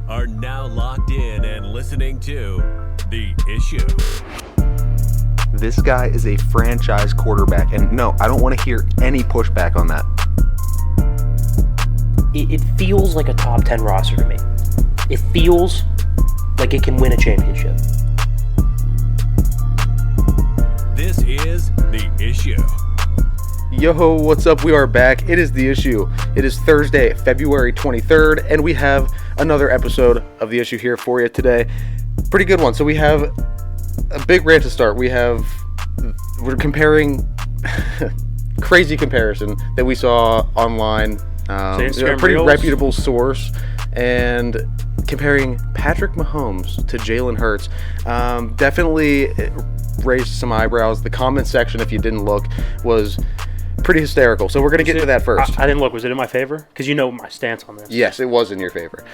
are now locked in and listening to The Issue. This guy is a franchise quarterback, and no, I don't want to hear any pushback on that. It feels like a top 10 roster to me. It feels like it can win a championship. This is The Issue. Yo, what's up? We are back. It is The Issue. It is Thursday, February 23rd, and we have another episode of The Issue here for you today. Pretty good one. So we have a big rant to start. We're comparing crazy comparison that we saw online. A pretty Reels. Reputable source, and comparing Patrick Mahomes to Jalen Hurts. Definitely raised some eyebrows. The comment section, if you didn't look, was pretty hysterical. So we're going to get into that first. I didn't look. Was it in my favor? Because you know my stance on this. Yes, it was in your favor.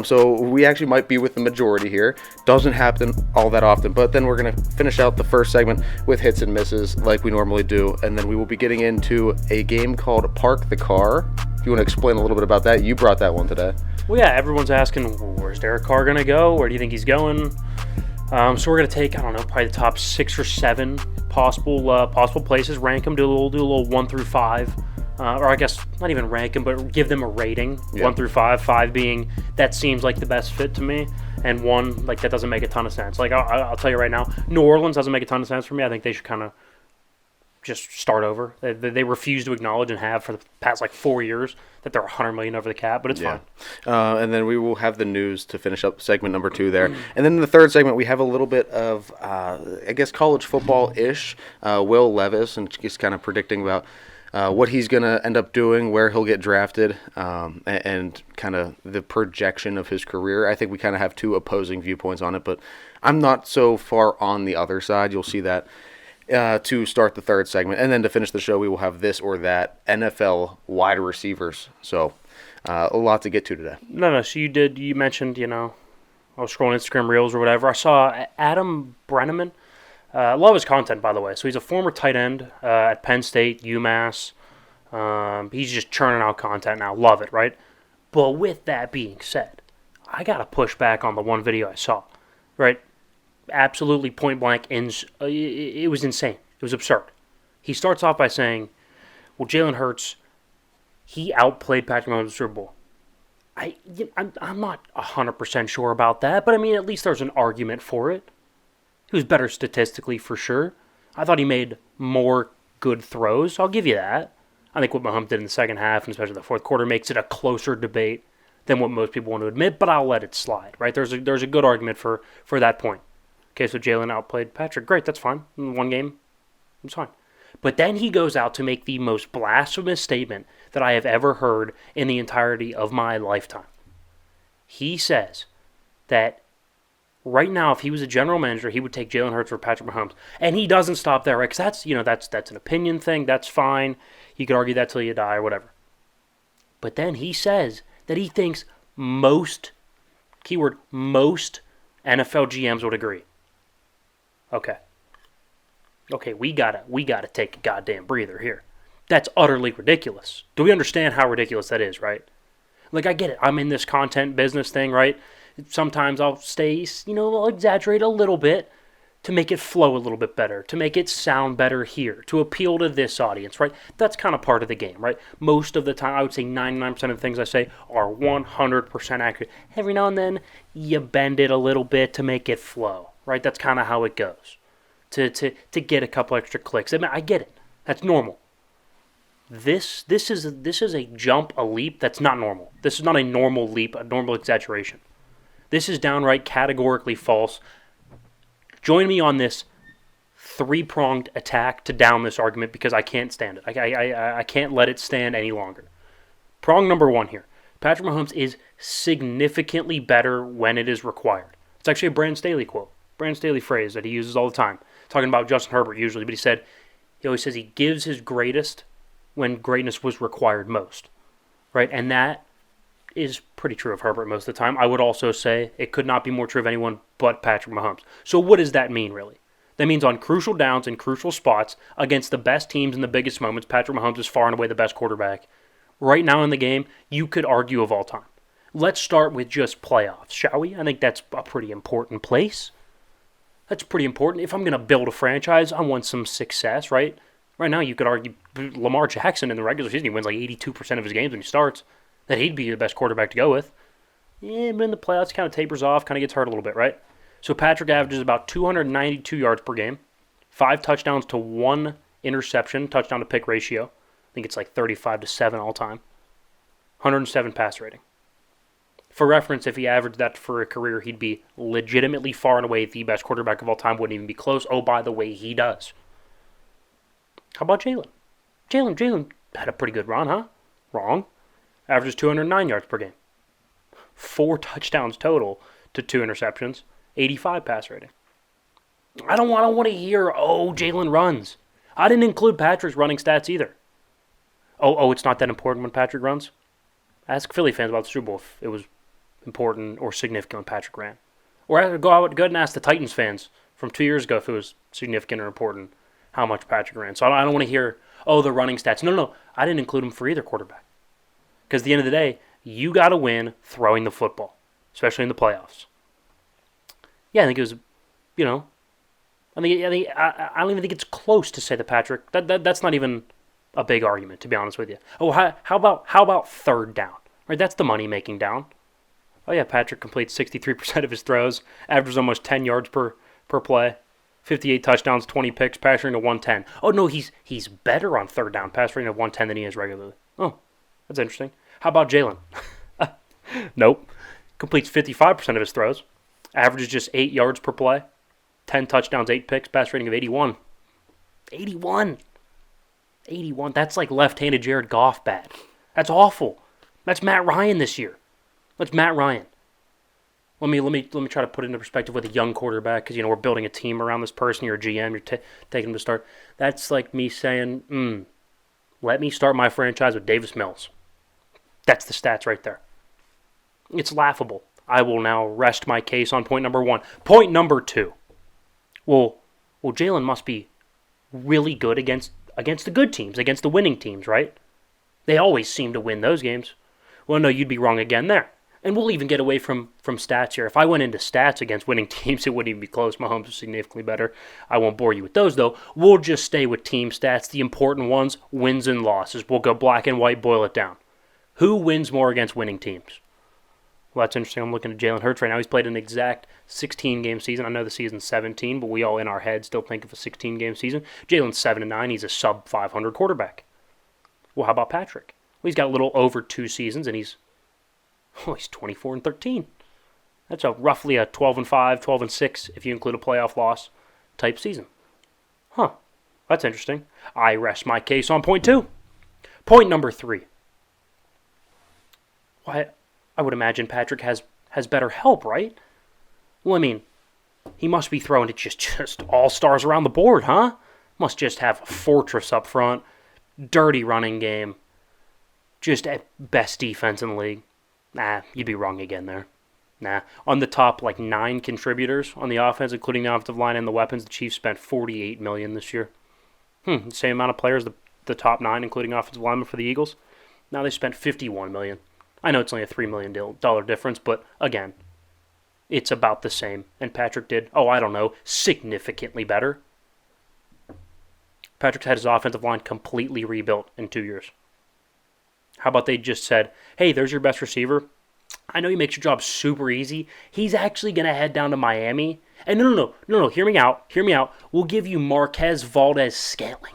So we actually might be with the majority here. Doesn't happen all that often. But then we're going to finish out the first segment with hits and misses like we normally do. And then we will be getting into a game called Park the Carr. If you want to explain a little bit about that, you brought that one today. Well, yeah, everyone's asking, where's Derek Carr going to go? Where do you think he's going? So we're going to take, probably the top 6 or 7 possible places, rank them, do a little 1 through 5. Or I guess not even rank them, but give them a rating, 1 through 5. 5 being, that seems like the best fit to me, and 1, like, that doesn't make a ton of sense. Like, I'll tell you right now, New Orleans doesn't make a ton of sense for me. I think they should kind of just start over. They refuse to acknowledge and have for the past 4 years that they're $100 million over the cap, but it's fine. And then we will have the news to finish up segment number 2 there. And then in the third segment, we have a little bit of, college football-ish. Will Levis, and just kind of predicting about what he's going to end up doing, where he'll get drafted, and kind of the projection of his career. I think we kind of have 2 opposing viewpoints on it, but I'm not so far on the other side. You'll see that. To start the third segment. And then to finish the show, we will have this or that NFL wide receivers. So a lot to get to today. No. So you mentioned, I was scrolling Instagram Reels or whatever. I saw Adam Brenneman. I love his content, by the way. So he's a former tight end at Penn State, UMass. He's just churning out content now. Love it, right? But with that being said, I got to push back on the one video I saw, right? Absolutely point blank, it was insane. It was absurd. He starts off by saying, well, Jalen Hurts, he outplayed Patrick Mahomes in the Super Bowl. I'm not 100% sure about that, but at least there's an argument for it. He was better statistically for sure. I thought he made more good throws. I'll give you that. I think what Mahomes did in the second half, and especially the fourth quarter, makes it a closer debate than what most people want to admit, but I'll let it slide, right? There's a good argument for that point. Okay, so Jalen outplayed Patrick. Great, that's fine. In one game, it's fine. But then he goes out to make the most blasphemous statement that I have ever heard in the entirety of my lifetime. He says that right now, if he was a general manager, he would take Jalen Hurts for Patrick Mahomes. And he doesn't stop there, right? Because that's an opinion thing. That's fine. You could argue that till you die or whatever. But then he says that he thinks most NFL GMs would agree. Okay, we gotta take a goddamn breather here. That's utterly ridiculous. Do we understand how ridiculous that is, right? Like, I get it. I'm in this content business thing, right? Sometimes I'll I'll exaggerate a little bit to make it flow a little bit better, to make it sound better here, to appeal to this audience, right? That's kind of part of the game, right? Most of the time, I would say 99% of the things I say are 100% accurate. Every now and then, you bend it a little bit to make it flow. Right, that's kind of how it goes. To get a couple extra clicks. I get it. That's normal. This is a jump, a leap that's not normal. This is not a normal leap, a normal exaggeration. This is downright categorically false. Join me on this 3-pronged attack to down this argument because I can't stand it. I can't let it stand any longer. Prong number 1 here. Patrick Mahomes is significantly better when it is required. It's actually a Brandon Staley quote. Brandon Staley phrase that he uses all the time, talking about Justin Herbert usually, but he always says he gives his greatest when greatness was required most, right? And that is pretty true of Herbert most of the time. I would also say it could not be more true of anyone but Patrick Mahomes. So what does that mean, really? That means on crucial downs and crucial spots against the best teams in the biggest moments, Patrick Mahomes is far and away the best quarterback. Right now in the game, you could argue of all time. Let's start with just playoffs, shall we? I think that's a pretty important place. That's pretty important. If I'm going to build a franchise, I want some success, right? Right now, you could argue Lamar Jackson in the regular season, he wins like 82% of his games when he starts, that he'd be the best quarterback to go with. Yeah, but in the playoffs, kind of tapers off, kind of gets hurt a little bit, right? So Patrick averages about 292 yards per game, 5 touchdowns to 1 interception, touchdown to pick ratio. I think it's like 35-7 all time. 107 passer rating. For reference, if he averaged that for a career, he'd be legitimately far and away the best quarterback of all time. Wouldn't even be close. Oh, by the way, he does. How about Jalen? Jalen had a pretty good run, huh? Wrong. Averages 209 yards per game. 4 touchdowns total to 2 interceptions. 85 pass rating. I don't want to hear, oh, Jalen runs. I didn't include Patrick's running stats either. Oh, it's not that important when Patrick runs? Ask Philly fans about the Super Bowl if it was important or significant when Patrick ran. Or go ahead and ask the Titans fans from 2 years ago if it was significant or important how much Patrick ran. So I don't want to hear, oh, the running stats. No. I didn't include him for either quarterback. Because at the end of the day, you got to win throwing the football, especially in the playoffs. Yeah, I think it was, I don't even think it's close to say that Patrick. That's not even a big argument, to be honest with you. Oh, how about third down? Right, that's the money making down. Oh yeah, Patrick completes 63% of his throws, averages almost 10 yards per play, 58 touchdowns, 20 picks, pass rating of 110. Oh no, he's better on third down, pass rating of 110 than he is regularly. Oh, that's interesting. How about Jalen? Nope, completes 55% of his throws, averages just 8 yards per play, 10 touchdowns, 8 picks, pass rating of 81. 81. That's like left-handed Jared Goff bad. That's awful. That's Matt Ryan this year. That's Matt Ryan. Let me try to put it into perspective with a young quarterback, because we're building a team around this person. You're a GM. You're taking him to start. That's like me saying, let me start my franchise with Davis Mills. That's the stats right there. It's laughable. I will now rest my case on point number 1. Point number 2. Well, Jalen must be really good against the good teams, against the winning teams, right? They always seem to win those games. Well, no, you'd be wrong again there. And we'll even get away from stats here. If I went into stats against winning teams, it wouldn't even be close. Mahomes is significantly better. I won't bore you with those, though. We'll just stay with team stats, the important ones, wins and losses. We'll go black and white, boil it down. Who wins more against winning teams? Well, that's interesting. I'm looking at Jalen Hurts right now. He's played an exact 16-game season. I know the season's 17, but we all in our heads still think of a 16-game season. Jalen's 7-9. He's a sub-500 quarterback. Well, how about Patrick? Well, he's got a little over 2 seasons, and he's 24-13. That's roughly a 12-5, 12-6 if you include a playoff loss type season. Huh. That's interesting. I rest my case on point 2. Point number 3. Why? I would imagine Patrick has better help, right? Well, I mean, he must be throwing to just all-stars around the board, huh? Must just have a fortress up front, dirty running game, just at best defense in the league. Nah, you'd be wrong again there. Nah. On the top, 9 contributors on the offense, including the offensive line and the weapons, the Chiefs spent $48 million this year. Same amount of players, the top 9, including offensive linemen for the Eagles. Now they spent $51 million. I know it's only a $3 million difference, but again, it's about the same. And Patrick did, significantly better. Patrick's had his offensive line completely rebuilt in 2 years. How about they just said, hey, there's your best receiver. I know he makes your job super easy. He's actually going to head down to Miami. And no, hear me out. We'll give you Marquez Valdez-Scantling.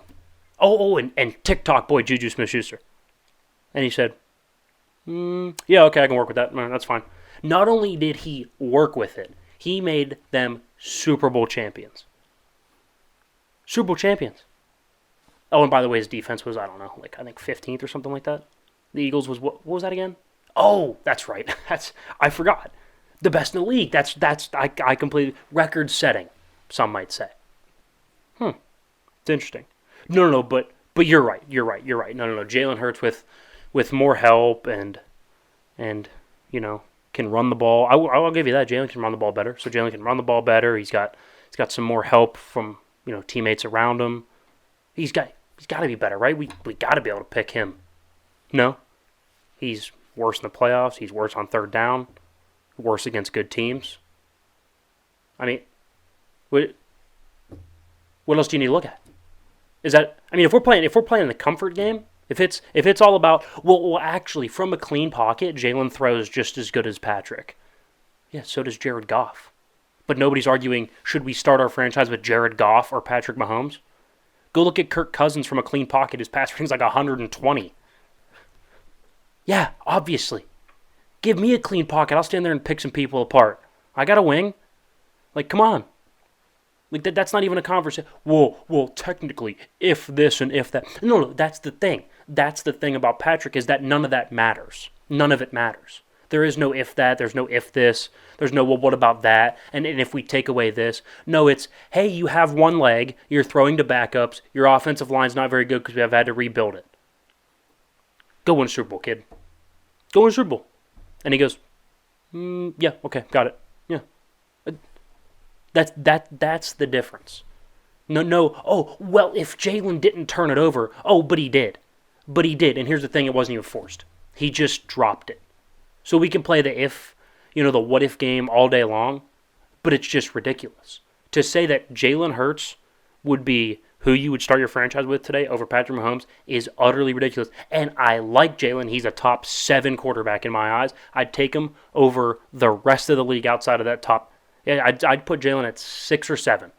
And TikTok boy Juju Smith-Schuster. And he said, yeah, okay, I can work with that. That's fine. Not only did he work with it, he made them Super Bowl champions. Super Bowl champions. Oh, and by the way, his defense was, I think 15th or something like that. The Eagles was, what was that again? Oh, that's right. I forgot. The best in the league. I completely, record setting, some might say. It's interesting. No, but you're right. No. Jalen Hurts with more help and can run the ball. I'll give you that. Jalen can run the ball better. So Jalen can run the ball better. He's got some more help from teammates around him. He's got to be better, right? We got to be able to pick him. No, he's worse in the playoffs. He's worse on third down, worse against good teams. I mean, what else do you need to look at? Is that, I mean, if we're playing the comfort game, if it's all about, well, actually, from a clean pocket, Jalen throws just as good as Patrick. Yeah, so does Jared Goff. But nobody's arguing, should we start our franchise with Jared Goff or Patrick Mahomes? Go look at Kirk Cousins from a clean pocket. His pass rating's like 120. Yeah, obviously. Give me a clean pocket. I'll stand there and pick some people apart. I got a wing. Like, come on. Like, that's not even a conversation. Well, technically, if this and if that. No, that's the thing. That's the thing about Patrick, is that none of that matters. None of it matters. There is no if that. There's no if this. There's no, well, what about that? And if we take away this. No, it's, hey, you have one leg. You're throwing to backups. Your offensive line's not very good because we have had to rebuild it. Go win a Super Bowl, kid. Go win a Super Bowl. And he goes, yeah, okay, got it. Yeah. That's the difference. No, oh, well, if Jalen didn't turn it over, oh, but he did. But he did, and here's the thing, it wasn't even forced. He just dropped it. So we can play the if, the what if game all day long, but it's just ridiculous. To say that Jalen Hurts would be who you would start your franchise with today over Patrick Mahomes is utterly ridiculous. And I like Jalen. He's a top 7 quarterback in my eyes. I'd take him over the rest of the league outside of that top. I'd put Jalen at 6 or 7.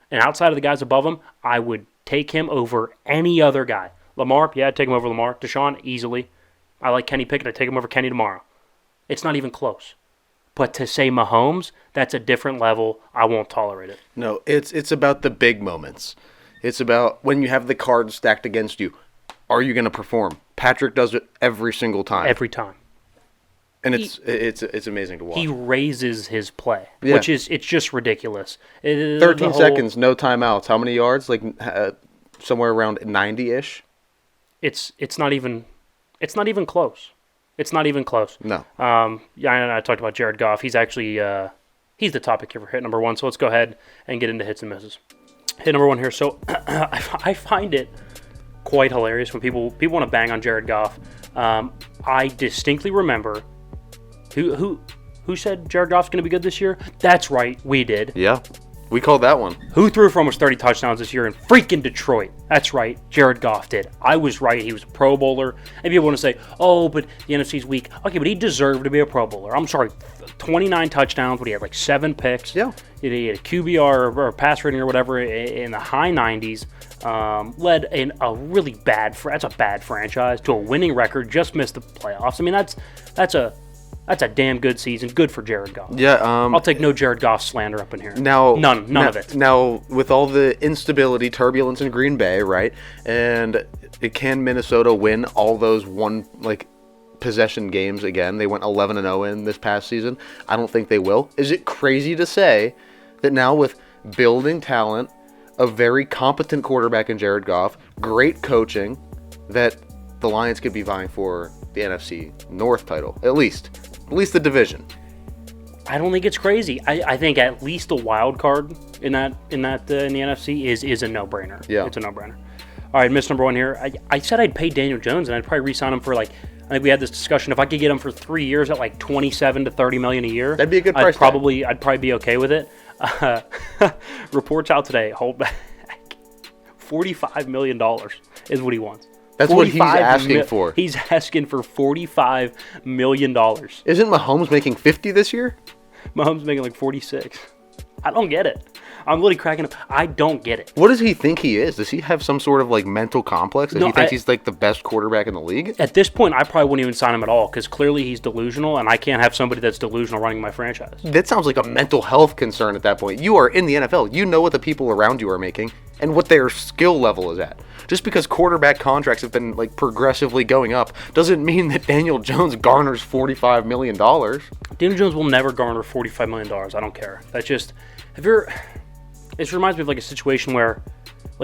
And outside of the guys above him, I would take him over any other guy. Lamar, yeah, I'd take him over Lamar. Deshaun, easily. I like Kenny Pickett. I'd take him over Kenny tomorrow. It's not even close. But to say Mahomes, that's a different level. I won't tolerate it. No, it's about the big moments. It's about when you have the cards stacked against you. Are you going to perform? Patrick does it every single time. Every time. And it's amazing to watch. He raises his play, yeah. which is, it's just ridiculous. 13 seconds, no timeouts. How many yards? Like somewhere around 90-ish. It's not even close. It's not even close. No. Yeah, I talked about Jared Goff. He's actually he's the topic here for hit number 1. So let's go ahead and get into hits and misses. Hit number 1 here. So I find it quite hilarious when people want to bang on Jared Goff. I distinctly remember who said Jared Goff's going to be good this year. That's right, we did. Yeah, we called that one. Who threw for almost 30 touchdowns this year in freaking Detroit? That's right, Jared Goff did. I was right. He was a Pro Bowler. And people want to say, oh, but the NFC's weak. Okay, but he deserved to be a Pro Bowler. I'm sorry, 29 touchdowns, but he had like 7 picks. Yeah. He had a QBR or pass rating or whatever in the high 90s. Led in a really bad, that's a bad franchise to a winning record. Just missed the playoffs. I mean, that's a damn good season. Good for Jared Goff. Yeah. I'll take no Jared Goff slander up in here. None of it. Now, with all the instability, turbulence in Green Bay, right? And can Minnesota win all those possession games again? They went 11-0 in this past season. I don't think they will. Is it crazy to say that now with building talent, a very competent quarterback in Jared Goff, great coaching, that the Lions could be vying for the NFC North title, at least the division? I don't think it's crazy. I think at least a wild card in the NFC is a no-brainer. Yeah, it's a no-brainer. All right, miss number 1 here. I said I'd pay Daniel Jones and I'd probably re-sign him for I think we had this discussion. If I could get him for 3 years at like $27 to $30 million a year, that'd be a good price. I'd probably be okay with it. Reports out today. Hold back. $45 million is what he wants. That's what he's asking for. He's asking for $45 million. Isn't Mahomes making 50 this year? Mahomes making like 46. I don't get it. I'm literally cracking up. I don't get it. What does he think he is? Does he have some sort of mental complex that he thinks he's the best quarterback in the league? At this point, I probably wouldn't even sign him at all because clearly he's delusional, and I can't have somebody that's delusional running my franchise. That sounds like a mental health concern at that point. You are in the NFL. You know what the people around you are making and what their skill level is at. Just because quarterback contracts have been progressively going up doesn't mean that Daniel Jones garners $45 million. Daniel Jones will never garner $45 million. I don't care. That's just... It reminds me of a situation where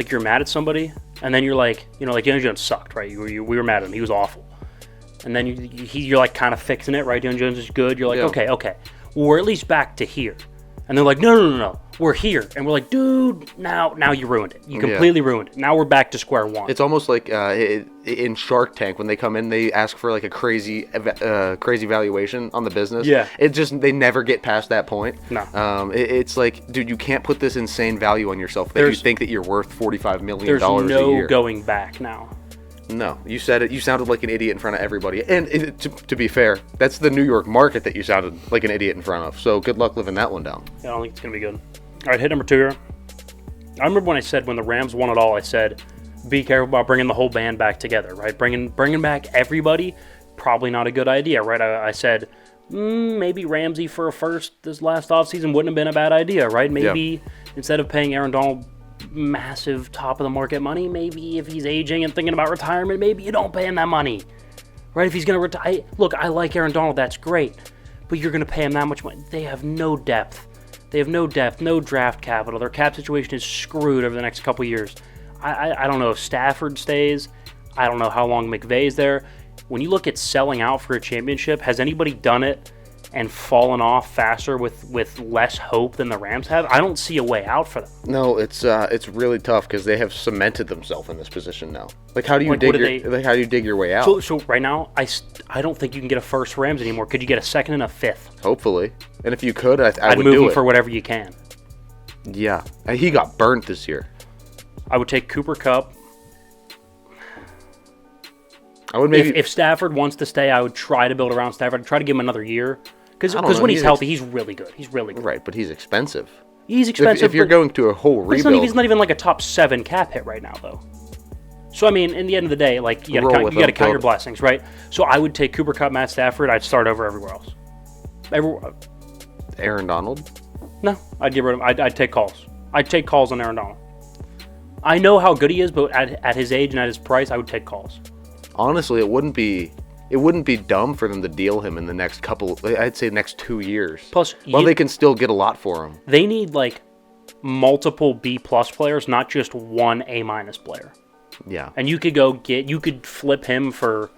you're mad at somebody and then you're Daniel Jones sucked, right? We were mad at him. He was awful. And then you're kind of fixing it, right? Daniel Jones is good. You're like, okay. Well, we're at least back to here. And they're like, no, we're here. And we're like, dude, now you ruined it. You completely ruined it. Now we're back to square one. It's almost like in Shark Tank, when they come in, they ask for like a crazy valuation on the business. Yeah. They never get past that point. No. It's like, dude, you can't put this insane value on yourself that you think that you're worth $45 million a year. There's no going back now. No, you said it. You sounded like an idiot in front of everybody. And to be fair, that's the New York market that you sounded like an idiot in front of. So good luck living that one down. Yeah, I don't think it's going to be good. All right, hit number 2 here. I remember when I said when the Rams won it all, I said, be careful about bringing the whole band back together, right? Bringing back everybody, probably not a good idea, right? I said, maybe Ramsey for a first this last offseason wouldn't have been a bad idea, right? Maybe instead of paying Aaron Donald massive top of the market money, maybe if he's aging and thinking about retirement, maybe you don't pay him that money, right? If he's going to retire, look, I like Aaron Donald, that's great, but you're going to pay him that much money. They have no depth, no draft capital. Their cap situation is screwed over the next couple years. I don't know if Stafford stays. I don't know how long McVay's there. When you look at selling out for a championship, has anybody done it and fallen off faster with less hope than the Rams have? I don't see a way out for them. No, it's really tough because they have cemented themselves in this position now. Like, how do you dig your way out? So right now, I don't think you can get a first for Rams anymore. Could you get a second and a fifth? Hopefully, and if you could, I'd move do him it for whatever you can. Yeah, and he got burnt this year. I would take Cooper Kupp. I would maybe if Stafford wants to stay, I would try to build around Stafford. I'd try to give him another year. Because when he's healthy, he's really good. He's really good. Right, but he's expensive. He's expensive. If you're going to a whole rebuild. He's not even like a top 7 cap hit right now, though. So, I mean, in the end of the day, like, you got to count your blessings, right? So I would take Cooper Kupp, Matt Stafford. I'd start over everywhere else. Aaron Donald? No, I'd get rid of him. I'd take calls. I'd take calls on Aaron Donald. I know how good he is, but at his age and at his price, I would take calls. Honestly, it wouldn't be dumb for them to deal him in the next next 2 years. Plus, they can still get a lot for him. They need like multiple B+ players, not just one A- player. Yeah. And you could flip him for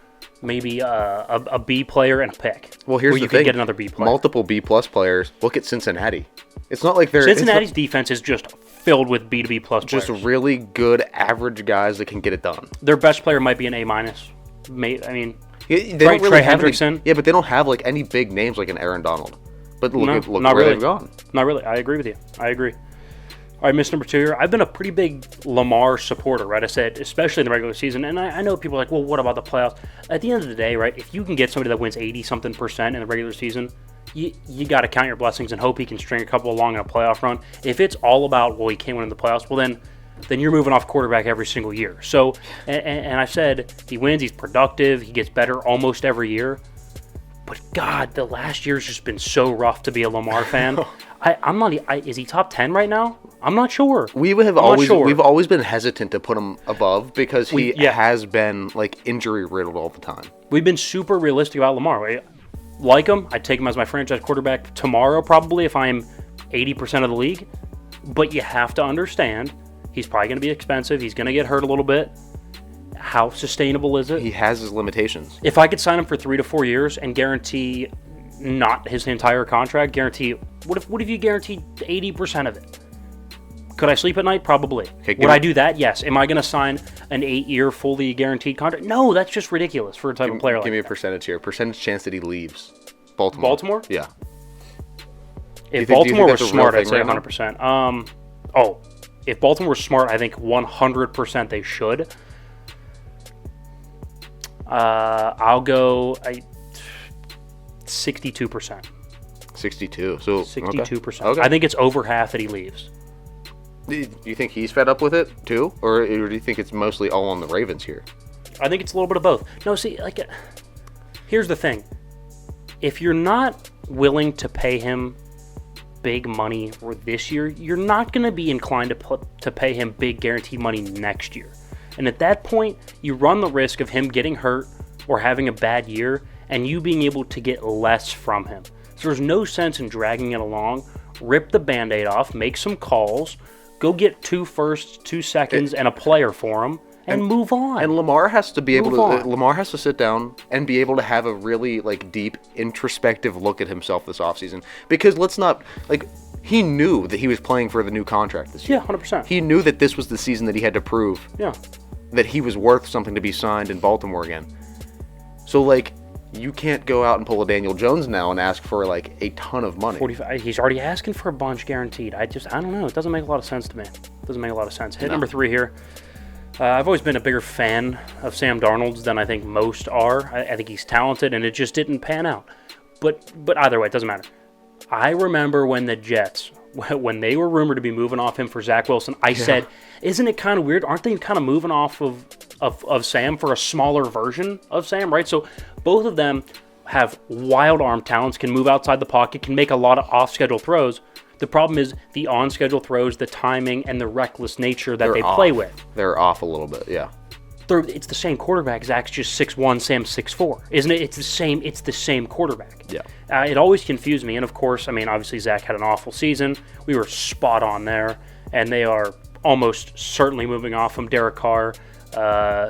maybe a B player and a pick. Well, here's the thing. You could get another B player. Multiple B+ players. Look at Cincinnati. It's not like Cincinnati's defense is just filled with B to B+ players. Just really good average guys that can get it done. Their best player might be an A-. I mean, they don't really Trey have Hendrickson. But they don't have like any big names like an Aaron Donald. But look not where really. they've gone. Not really. I agree with you. I agree. All right, miss number 2 here. I've been a pretty big Lamar supporter, right? I said, especially in the regular season. And I know people are like, well, what about the playoffs? At the end of the day, right, if you can get somebody that wins 80-something% in the regular season, you got to count your blessings and hope he can string a couple along in a playoff run. If it's all about, well, he can't win in the playoffs, well, then you're moving off quarterback every single year. So, and I said, he wins, he's productive, he gets better almost every year. But God, the last year's just been so rough to be a Lamar fan. I'm not. Is he top 10 right now? I'm not sure. We've always been hesitant to put him above because he has been like injury riddled all the time. We've been super realistic about Lamar. Right? Like him, I'd take him as my franchise quarterback tomorrow probably if I'm 80% of the league. But you have to understand, he's probably going to be expensive. He's going to get hurt a little bit. How sustainable is it? He has his limitations. If I could sign him for 3 to 4 years and guarantee not his entire contract, what if you guaranteed 80% of it? Could I sleep at night? Probably. Okay, would I do that? Yes. Am I going to sign an 8-year fully guaranteed contract? No, that's just ridiculous for a type of player like that. Give me a percentage here. Percentage chance that he leaves Baltimore. Baltimore? Yeah. If Baltimore was smart, I'd say 100%. If Baltimore was smart, I think 100% they should. I'll go 62%. 62. So 62%. Okay. I think it's over half that he leaves. Do you think he's fed up with it too, or do you think it's mostly all on the Ravens here? I think it's a little bit of both. No, see, here's the thing: if you're not willing to pay him big money for this year, you're not going to be inclined to pay him big guaranteed money next year. And at that point, you run the risk of him getting hurt or having a bad year, and you being able to get less from him. So there's no sense in dragging it along. Rip the Band-Aid off, make some calls. Go get 2 firsts, 2 seconds, and a player for him, and move on. And Lamar has to be able to. Lamar has to sit down and be able to have a really deep, introspective look at himself this offseason. Because let's not he knew that he was playing for the new contract this year. Yeah, 100%. He knew that this was the season that he had to prove Yeah. that he was worth something to be signed in Baltimore again. So, like, you can't go out and pull a Daniel Jones now and ask for, like, a ton of money. 45. He's already asking for a bunch guaranteed. I don't know. It doesn't make a lot of sense to me. Doesn't make a lot of sense. Hit number 3 here. I've always been a bigger fan of Sam Darnold's than I think most are. I think he's talented, and it just didn't pan out. But either way, it doesn't matter. I remember when the Jets, when they were rumored to be moving off him for Zach Wilson, I said, isn't it kind of weird? Aren't they kind of moving off of Sam for a smaller version of Sam, right? So both of them have wild arm talents, can move outside the pocket, can make a lot of off-schedule throws. The problem is the on-schedule throws, the timing, and the reckless nature that they play with. They're off a little bit, yeah. It's the same quarterback. Zach's just 6'1", Sam's 6'4", isn't it? It's the same quarterback. Yeah. It always confused me, and of course, I mean, obviously Zach had an awful season. We were spot on there, and they are almost certainly moving off him. Derek Carr,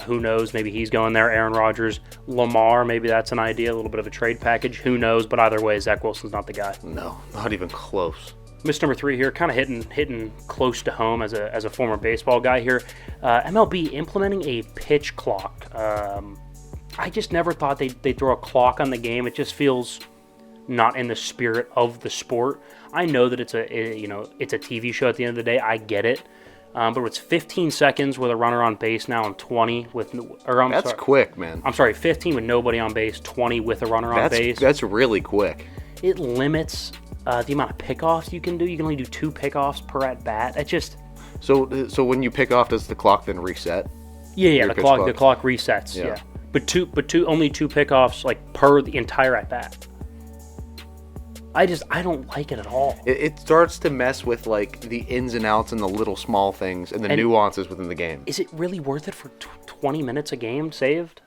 who knows? Maybe he's going there. Aaron Rodgers, Lamar, maybe that's an idea, a little bit of a trade package. Who knows? But either way, Zach Wilson's not the guy. No, not even close. Miss number 3 here, kind of hitting close to home as a former baseball guy here. MLB implementing a pitch clock. I just never thought they'd throw a clock on the game. It just feels not in the spirit of the sport. I know that it's a TV show at the end of the day. I get it. But it's 15 seconds with a runner on base now and 20 with... That's quick, man. I'm sorry, 15 with nobody on base, 20 with a runner on base. That's really quick. It limits the amount of pickoffs you can do. You can only do 2 pickoffs per at-bat. It just... So when you pick off, does the clock then reset? Yeah, the clock resets, yeah. But only 2 pickoffs, like, per the entire at-bat. I don't like it at all. It starts to mess with, like, the ins and outs and the little small things and the nuances within the game. Is it really worth it for 20 minutes a game saved?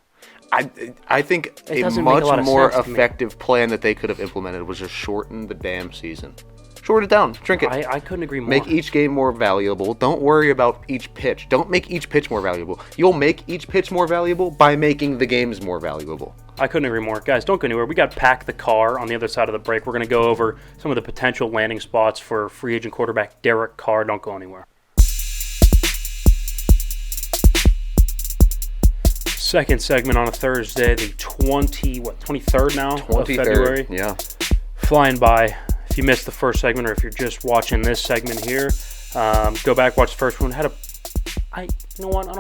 I think a much more effective plan that they could have implemented was just shorten the damn season. Shorten it down. Shrink it. I couldn't agree more. Make each game more valuable. Don't worry about each pitch. Don't make each pitch more valuable. You'll make each pitch more valuable by making the games more valuable. I couldn't agree more. Guys, don't go anywhere. We got Pack the Car on the other side of the break. We're going to go over some of the potential landing spots for free agent quarterback Derek Carr. Don't go anywhere. Second segment on a Thursday, the 23rd now 23rd, of February. Yeah. Flying by. If you missed the first segment, or if you're just watching this segment here, go back, watch the first one. You know what? I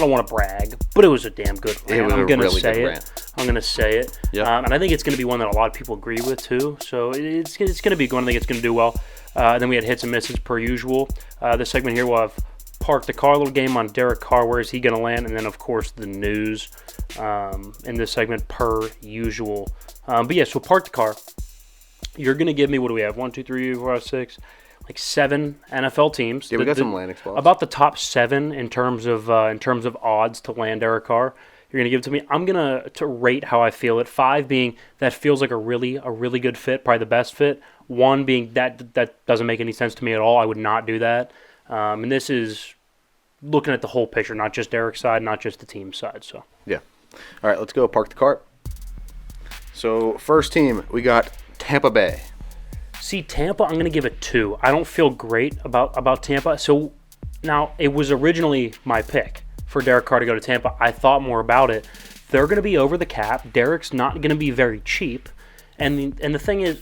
don't want to brag, but it was a damn good rant. I'm going to say it. I'm going to say it. Yeah. And I think it's going to be one that a lot of people agree with too. So it's going to be one I think it's going to do well. And then we had hits and misses per usual. This segment here we'll have Park the Car, little game on Derek Carr. Where is he going to land? And then, of course, the news in this segment per usual. But yeah, so Park the Car. You're going to give me, what do we have? 1, 2, 3, 4, 5, 6, like 7 NFL teams. Yeah, we got some landing spots. About the top 7 in terms of odds to land Derek Carr. You're going to give it to me. I'm going to rate how I feel it. 5 being that feels like a really good fit, probably the best fit. 1 being that doesn't make any sense to me at all. I would not do that. And this is looking at the whole picture, not just Derek's side, not just the team's side. So yeah. All right, let's go Park the Car. So first team, we got Tampa Bay. See, Tampa, I'm going to give it 2. I don't feel great about Tampa. So now, it was originally my pick for Derek Carr to go to Tampa. I thought more about it. They're going to be over the cap. Derek's not going to be very cheap. And the thing is,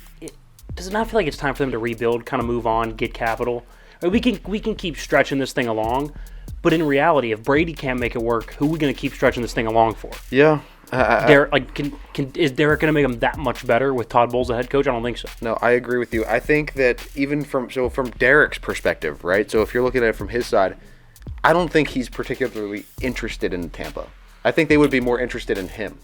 does it not feel like it's time for them to rebuild, kind of move on, get capital? We can keep stretching this thing along. But in reality, if Brady can't make it work, who are we going to keep stretching this thing along for? Yeah. Derek, is Derek going to make him that much better with Todd Bowles as head coach? I don't think so. No, I agree with you. I think that even from Derek's perspective, right? So if you're looking at it from his side, I don't think he's particularly interested in Tampa. I think they would be more interested in him.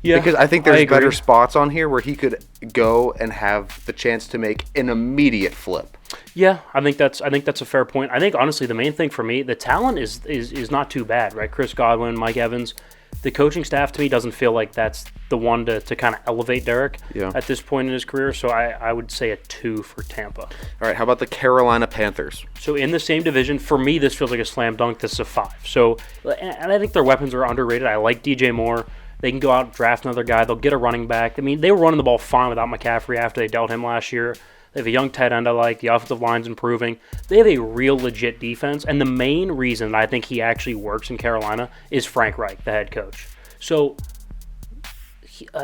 Yeah, because I think there's better spots on here where he could go and have the chance to make an immediate flip. Yeah, I think that's a fair point. I think honestly the main thing for me, the talent is not too bad, right? Chris Godwin, Mike Evans. The coaching staff to me doesn't feel like that's the one to kind of elevate Derek at this point in his career. So I would say a 2 for Tampa. All right, how about the Carolina Panthers? So in the same division, for me, this feels like a slam dunk. This is a 5. So, and I think their weapons are underrated. I like DJ Moore. They can go out and draft another guy. They'll get a running back. I mean, they were running the ball fine without McCaffrey after they dealt him last year. They have a young tight end I like. The offensive line's improving. They have a real legit defense. And the main reason I think he actually works in Carolina is Frank Reich, the head coach. So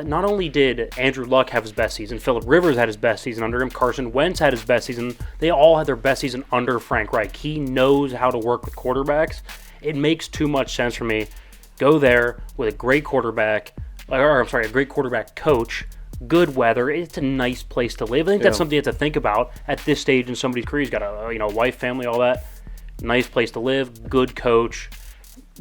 not only did Andrew Luck have his best season, Phillip Rivers had his best season under him, Carson Wentz had his best season. They all had their best season under Frank Reich. He knows how to work with quarterbacks. It makes too much sense for me. Go there with a great quarterback, a great quarterback coach, good weather. It's a nice place to live. I think that's something you have to think about at this stage in somebody's career. He's got a wife, family, all that. Nice place to live, good coach,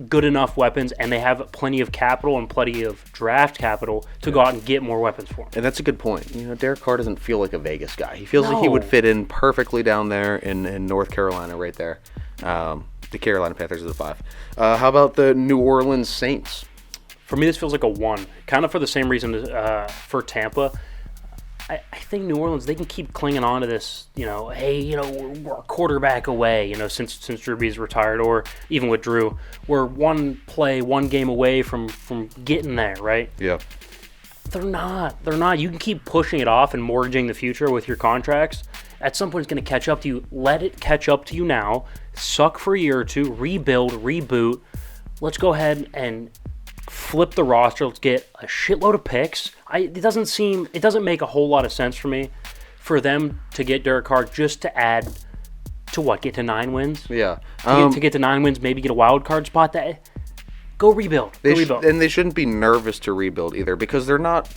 good enough weapons, and they have plenty of capital and plenty of draft capital to go out and get more weapons for him. And that's a good point. Derek Carr doesn't feel like a Vegas guy. He feels like he would fit in perfectly down there in North Carolina right there. The Carolina Panthers are the 5. How about the New Orleans Saints? For me, this feels like a 1. Kind of for the same reason for Tampa. I think New Orleans, they can keep clinging on to this, we're a quarterback away, since Drew Brees retired, or even with Drew. We're one game away from getting there, right? Yeah. They're not. You can keep pushing it off and mortgaging the future with your contracts. At some point, it's going to catch up to you. Let it catch up to you now. Suck for a year or two. Rebuild, reboot. Let's go ahead and flip the roster. Let's get a shitload of picks. It doesn't make a whole lot of sense for me for them to get Derek Carr just to add to get to 9 wins? Yeah. To get to 9 wins, maybe get a wild card spot. Go rebuild. And they shouldn't be nervous to rebuild either, because they're not.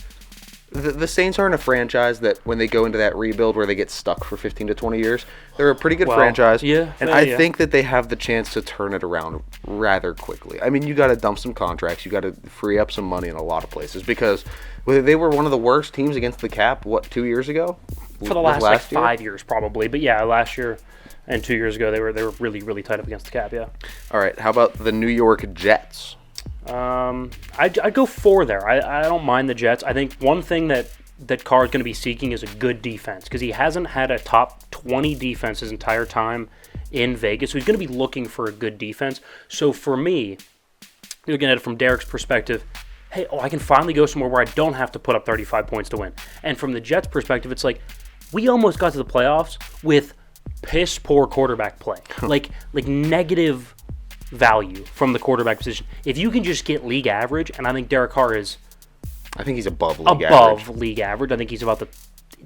The Saints aren't a franchise that when they go into that rebuild where they get stuck for 15 to 20 years, they're a pretty good franchise. Yeah, and I think that they have the chance to turn it around rather quickly. I mean, you got to dump some contracts. You got to free up some money in a lot of places, because they were one of the worst teams against the cap, 2 years ago? For the last 5 years probably. But yeah, last year and 2 years ago they were really, really tight up against the cap, yeah. All right, how about the New York Jets? I'd go 4 there. I don't mind the Jets. I think one thing that Carr is going to be seeking is a good defense, because he hasn't had a top 20 defense his entire time in Vegas. So he's going to be looking for a good defense. So for me, looking at it from Derek's perspective, hey, I can finally go somewhere where I don't have to put up 35 points to win. And from the Jets' perspective, it's like we almost got to the playoffs with piss poor quarterback play, like negative value from the quarterback position. If you can just get league average, and I think Derek Carr is, I think he's above league average. I think he's about the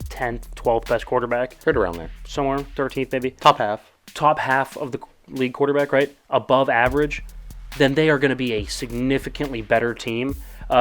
10th, 12th best quarterback. Right around there. Somewhere, 13th maybe. Top half of the league quarterback, right? Above average. Then they are going to be a significantly better team.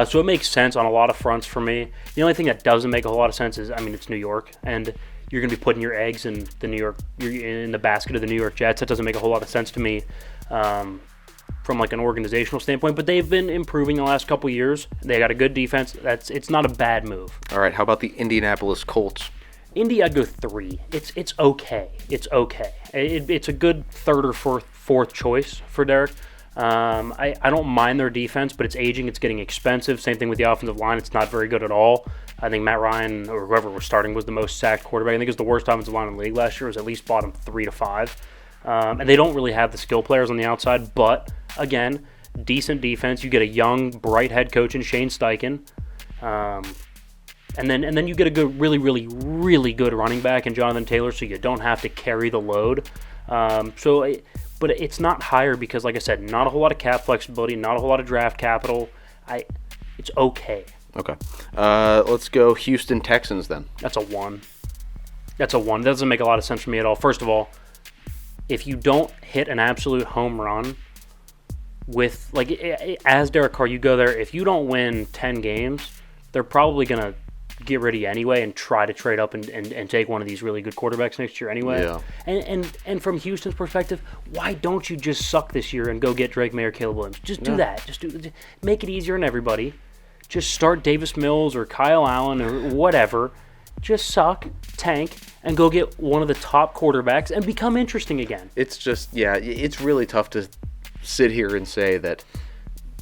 So it makes sense on a lot of fronts for me. The only thing that doesn't make a whole lot of sense is, it's New York, and you're going to be putting your eggs in in the basket of the New York Jets. That doesn't make a whole lot of sense to me from an organizational standpoint. But they've been improving the last couple years. They got a good defense. It's not a bad move. All right, how about the Indianapolis Colts? Indy, I'd go 3. It's okay. It's okay. It's a good third or fourth choice for Derek. I don't mind their defense, but it's aging. It's getting expensive. Same thing with the offensive line. It's not very good at all. I think Matt Ryan, or whoever was starting, was the most sacked quarterback. I think it was the worst offensive line in the league last year. It was at least bottom 3 to 5. And they don't really have the skill players on the outside. But, again, decent defense. You get a young, bright head coach in Shane Steichen. And then you get a good, really, really, really good running back in Jonathan Taylor, so you don't have to carry the load. But it's not higher because, like I said, not a whole lot of cap flexibility, not a whole lot of draft capital. It's okay. Okay. Let's go Houston Texans then. That's a 1. That doesn't make a lot of sense for me at all. First of all, if you don't hit an absolute home run with, as Derek Carr, you go there, if you don't win 10 games, they're probably going to get rid of you anyway and try to trade up and take one of these really good quarterbacks next year anyway. Yeah. And from Houston's perspective, why don't you just suck this year and go get Drake May or Caleb Williams? Just do that. Just make it easier on everybody. Just start Davis Mills or Kyle Allen or whatever. Just suck, tank, and go get one of the top quarterbacks and become interesting again. It's just, it's really tough to sit here and say that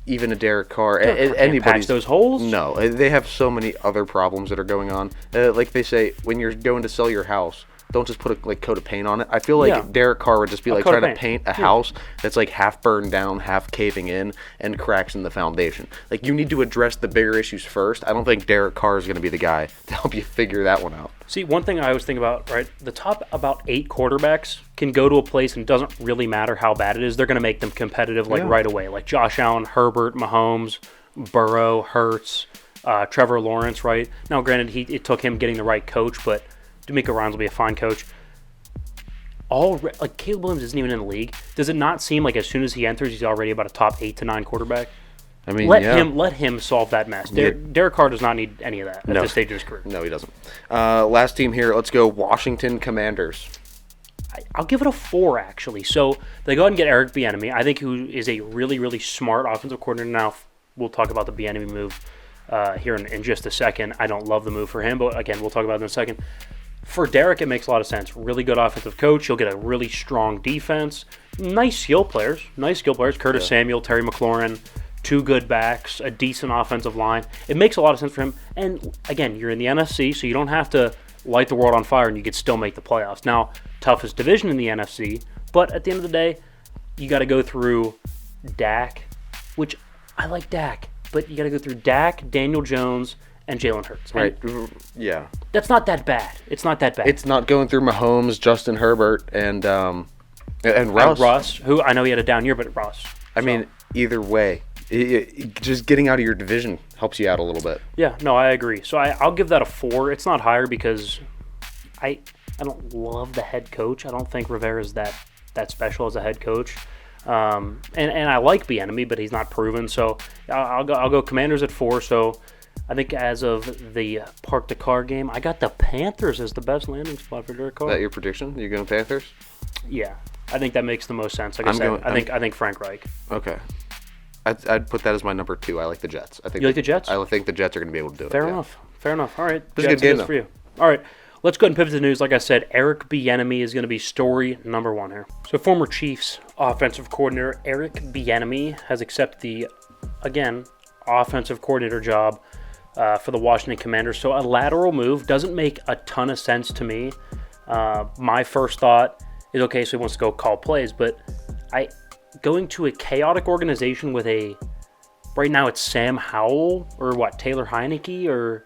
even a Derek Carr, anybody's patch those holes. No, they have so many other problems that are going on. Like they say, when you're going to sell your house, don't just put a coat of paint on it. I feel like Yeah. Derek Carr would just be like coat of trying to paint. paint a house that's like half burned down, half caving in, and cracks in the foundation. Like, you need to address the bigger issues first. I don't think Derek Carr is going to be the guy to help you figure that one out. See, one thing I always think about, right? The top about 8 quarterbacks can go to a place and it doesn't really matter how bad it is. They're going to make them competitive right away. Like Josh Allen, Herbert, Mahomes, Burrow, Hurts, Trevor Lawrence, right? Now, granted, it took him getting the right coach, but DeMeco Ryans will be a fine coach. Like Caleb Williams isn't even in the league. Does it not seem like as soon as he enters, he's already about a top 8 to 9 quarterback? I mean, let him solve that mess. Derek Carr does not need any of that at this stage of his career. No, he doesn't. Last team here, let's go Washington Commanders. I'll give it a 4, actually. So they go ahead and get Eric Bieniemy. I think who is a really, really smart offensive coordinator. Now, we'll talk about the Bieniemy move here in just a second. I don't love the move for him, but again, we'll talk about it in a second. For Derek, it makes a lot of sense. Really good offensive coach. You'll get a really strong defense. Nice skill players. Curtis Samuel, Terry McLaurin, 2 good backs, a decent offensive line. It makes a lot of sense for him. And again, you're in the NFC, so you don't have to light the world on fire and you could still make the playoffs. Now, toughest division in the NFC, but at the end of the day, you got to go through Dak, which I like Dak, but you got to go through Dak, Daniel Jones, and Jalen Hurts. Right. Yeah. That's not that bad. It's not that bad. It's not going through Mahomes, Justin Herbert, and Russ. And Russ, who I know he had a down year, but Russ. I mean, either way, just getting out of your division helps you out a little bit. Yeah, no, I agree. So I'll give that a 4. It's not higher because I don't love the head coach. I don't think Rivera's that special as a head coach. And I like Bieniemy, but he's not proven. So I'll go Commanders at 4. So I think as of the Park the Car game, I got the Panthers as the best landing spot for Derek Carr. Is that your prediction? You're going Panthers? Yeah, I think that makes the most sense. Like I think Frank Reich. Okay. I'd put that as my number 2. I like the Jets. You like the Jets? I think the Jets are going to be able to do it. Fair enough. All right. This is a good game, though. For you. All right. Let's go ahead and pivot to the news. Like I said, Eric Bieniemy is going to be story number 1 here. So former Chiefs offensive coordinator Eric Bieniemy has accepted the, again, offensive coordinator job for the Washington Commanders. So a lateral move doesn't make a ton of sense to me. My first thought is, okay, so he wants to go call plays, but going to a chaotic organization with right now it's Sam Howell or Taylor Heineke or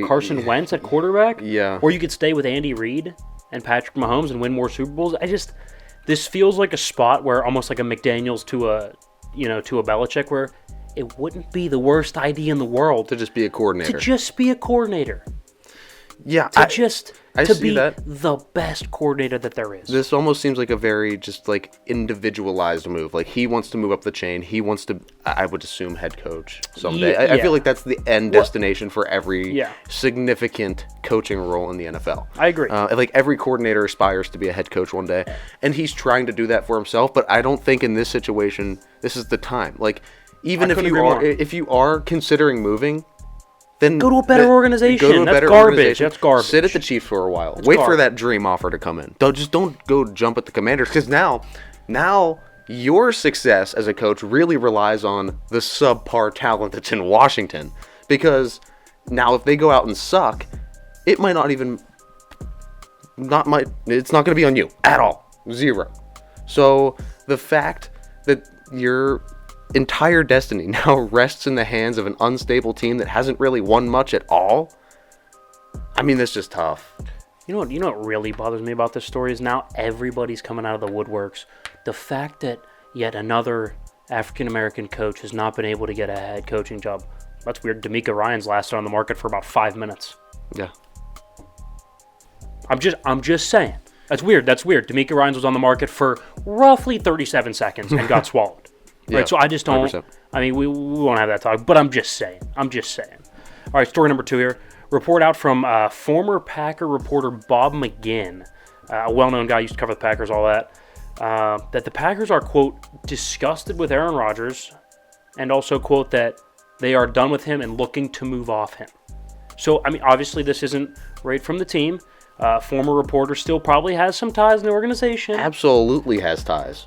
Carson Wentz at quarterback? Yeah. Or you could stay with Andy Reid and Patrick Mahomes and win more Super Bowls. This feels like a spot where almost like a McDaniels to a Belichick, where it wouldn't be the worst idea in the world to just be a coordinator. Yeah, to be the best coordinator that there is. This almost seems like a very just like individualized move. Like, he wants to move up the chain. He wants to, I would assume, head coach someday. I feel like that's the end destination for every significant coaching role in the NFL. I agree. Like, every coordinator aspires to be a head coach one day, and he's trying to do that for himself. But I don't think in this situation this is the time. Like, even if you are considering moving, then go to a better organization. That's garbage. Sit at the Chiefs for a while. Wait for that dream offer to come in. Don't go jump at the Commanders, because now your success as a coach really relies on the subpar talent that's in Washington. Because now if they go out and suck, it might not even it's not going to be on you at all. 0. So the fact that your entire destiny now rests in the hands of an unstable team that hasn't really won much at all, I mean, that's just tough. You know what really bothers me about this story is now everybody's coming out of the woodworks. The fact that yet another African-American coach has not been able to get a head coaching job. That's weird. DeMeco Ryans lasted on the market for about 5 minutes. Yeah. I'm just saying. That's weird. DeMeco Ryans was on the market for roughly 37 seconds and got swallowed. Yeah, right, so I just don't. 100%. I mean, we won't have that talk, but I'm just saying. All right, story number 2 here. Report out from former Packer reporter Bob McGinn, a well-known guy, used to cover the Packers, all that, that the Packers are, quote, disgusted with Aaron Rodgers, and also, quote, that they are done with him and looking to move off him. So, I mean, obviously this isn't right from the team. Former reporter still probably has some ties in the organization. Absolutely has ties.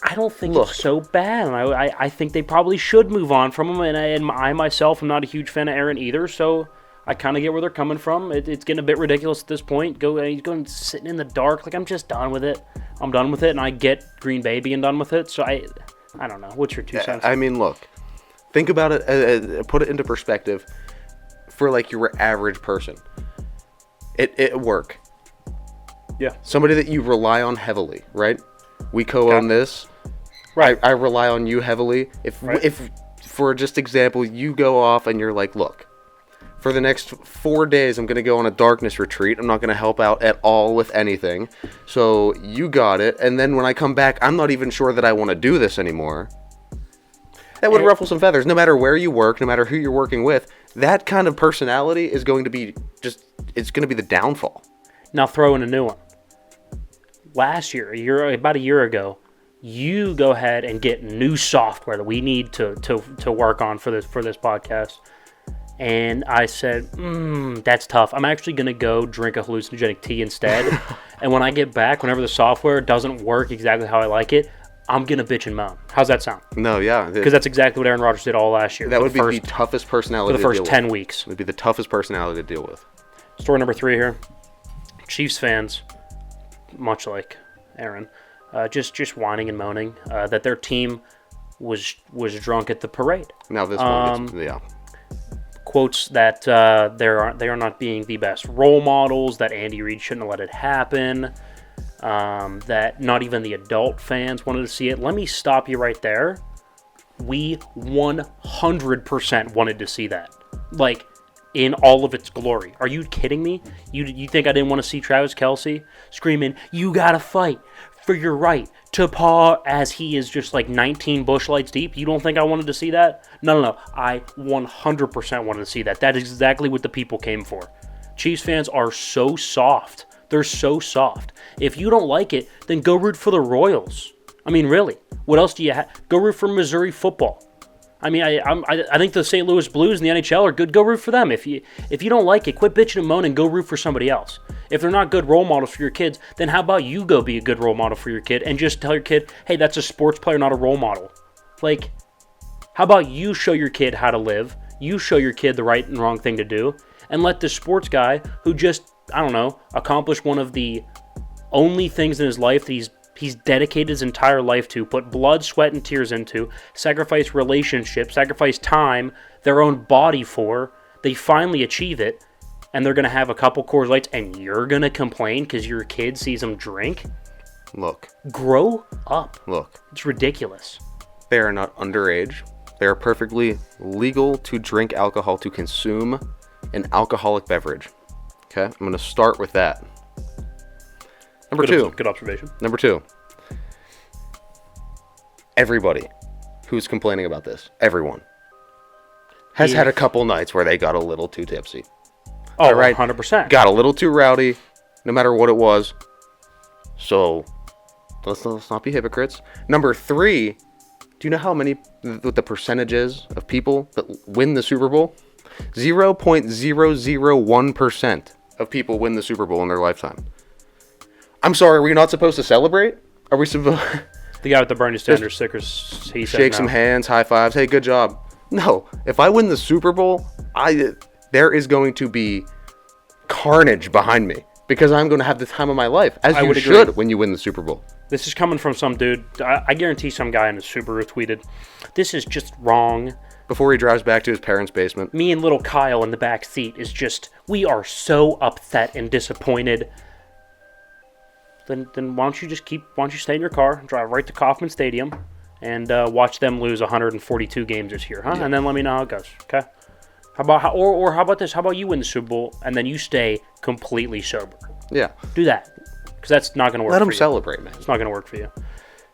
I don't think it's so bad. And I think they probably should move on from him. And I myself am not a huge fan of Aaron either. So I kind of get where they're coming from. It's getting a bit ridiculous at this point. He's going sitting in the dark. Like, I'm just done with it. I'm done with it, and I get Green Bay being done with it. So I don't know. What's your 2 cents? I mean, look, think about it. Put it into perspective for like your average person. It work. Yeah. Somebody that you rely on heavily, right? We co-own this. Right. I rely on you heavily. If for just example, you go off and you're like, look, for the next 4 days, I'm going to go on a darkness retreat. I'm not going to help out at all with anything. So you got it. And then when I come back, I'm not even sure that I want to do this anymore. That would ruffle some feathers. No matter where you work, no matter who you're working with, that kind of personality is going to be it's going to be the downfall. Now throw in a new one. Last year, about a year ago, you go ahead and get new software that we need to work on for this podcast. And I said, that's tough. I'm actually going to go drink a hallucinogenic tea instead. And when I get back, whenever the software doesn't work exactly how I like it, I'm going to bitch and moan. How's that sound? No, yeah. Because that's exactly what Aaron Rodgers did all last year. That would be the toughest personality for the first 10 weeks. It would be the toughest personality to deal with. Story number 3 here. Chiefs fans, much like Aaron, just whining and moaning that their team was drunk at the parade. Now this one, yeah. Quotes that they are not being the best role models, that Andy Reid shouldn't have let it happen, that not even the adult fans wanted to see it. Let me stop you right there. We 100% wanted to see that. Like, in all of its glory. Are you kidding me? You think I didn't want to see Travis Kelce screaming, "You gotta fight for your right to paw," as he is just like 19 bush lights deep? You don't think I wanted to see that? No. I 100% wanted to see that. That is exactly what the people came for. Chiefs fans are so soft. They're so soft. If you don't like it, then go root for the Royals. I mean, really. What else do you have? Go root for Missouri football. I mean, I think the St. Louis Blues and the NHL are good. Go root for them. If you don't like it, quit bitching and moaning. Go root for somebody else. If they're not good role models for your kids, then how about you go be a good role model for your kid and just tell your kid, hey, that's a sports player, not a role model. Like, how about you show your kid how to live? You show your kid the right and wrong thing to do, and let the sports guy who just, I don't know, accomplished one of the only things in his life that he's dedicated his entire life to, put blood, sweat, and tears into, sacrifice relationships, sacrifice time, their own body for, they finally achieve it, and they're going to have a couple Coors Lights, and you're going to complain because your kid sees them drink? Look. Grow up. Look. It's ridiculous. They are not underage. They are perfectly legal to drink alcohol, to consume an alcoholic beverage. Okay? I'm going to start with that. Good observation. Number 2. Everybody who's complaining about this, everyone, has had a couple nights where they got a little too tipsy. Oh, right? 100%. Got a little too rowdy, no matter what it was. So, let's not be hypocrites. Number 3, do you know how many, the percentages of people that win the Super Bowl? 0.001% of people win the Super Bowl in their lifetime. I'm sorry, are we not supposed to celebrate? Are we supposed... The guy with the Bernie Sanders stickers, he said shake no. some hands, high fives, hey, good job. No, if I win the Super Bowl, there is going to be carnage behind me because I'm going to have the time of my life, as you should when you win the Super Bowl. This is coming from some dude. I guarantee some guy in his Subaru tweeted, "This is just wrong." Before he drives back to his parents' basement. Me and little Kyle in the back seat is just, we are so upset and disappointed. Then why don't you stay in your car, drive right to Kauffman Stadium, and watch them lose 142 games this year, huh? Yeah. And then let me know how it goes, okay? How about this? How about you win the Super Bowl and then you stay completely sober? Yeah. Do that, because that's not going to work. Let them celebrate, man. It's not going to work for you.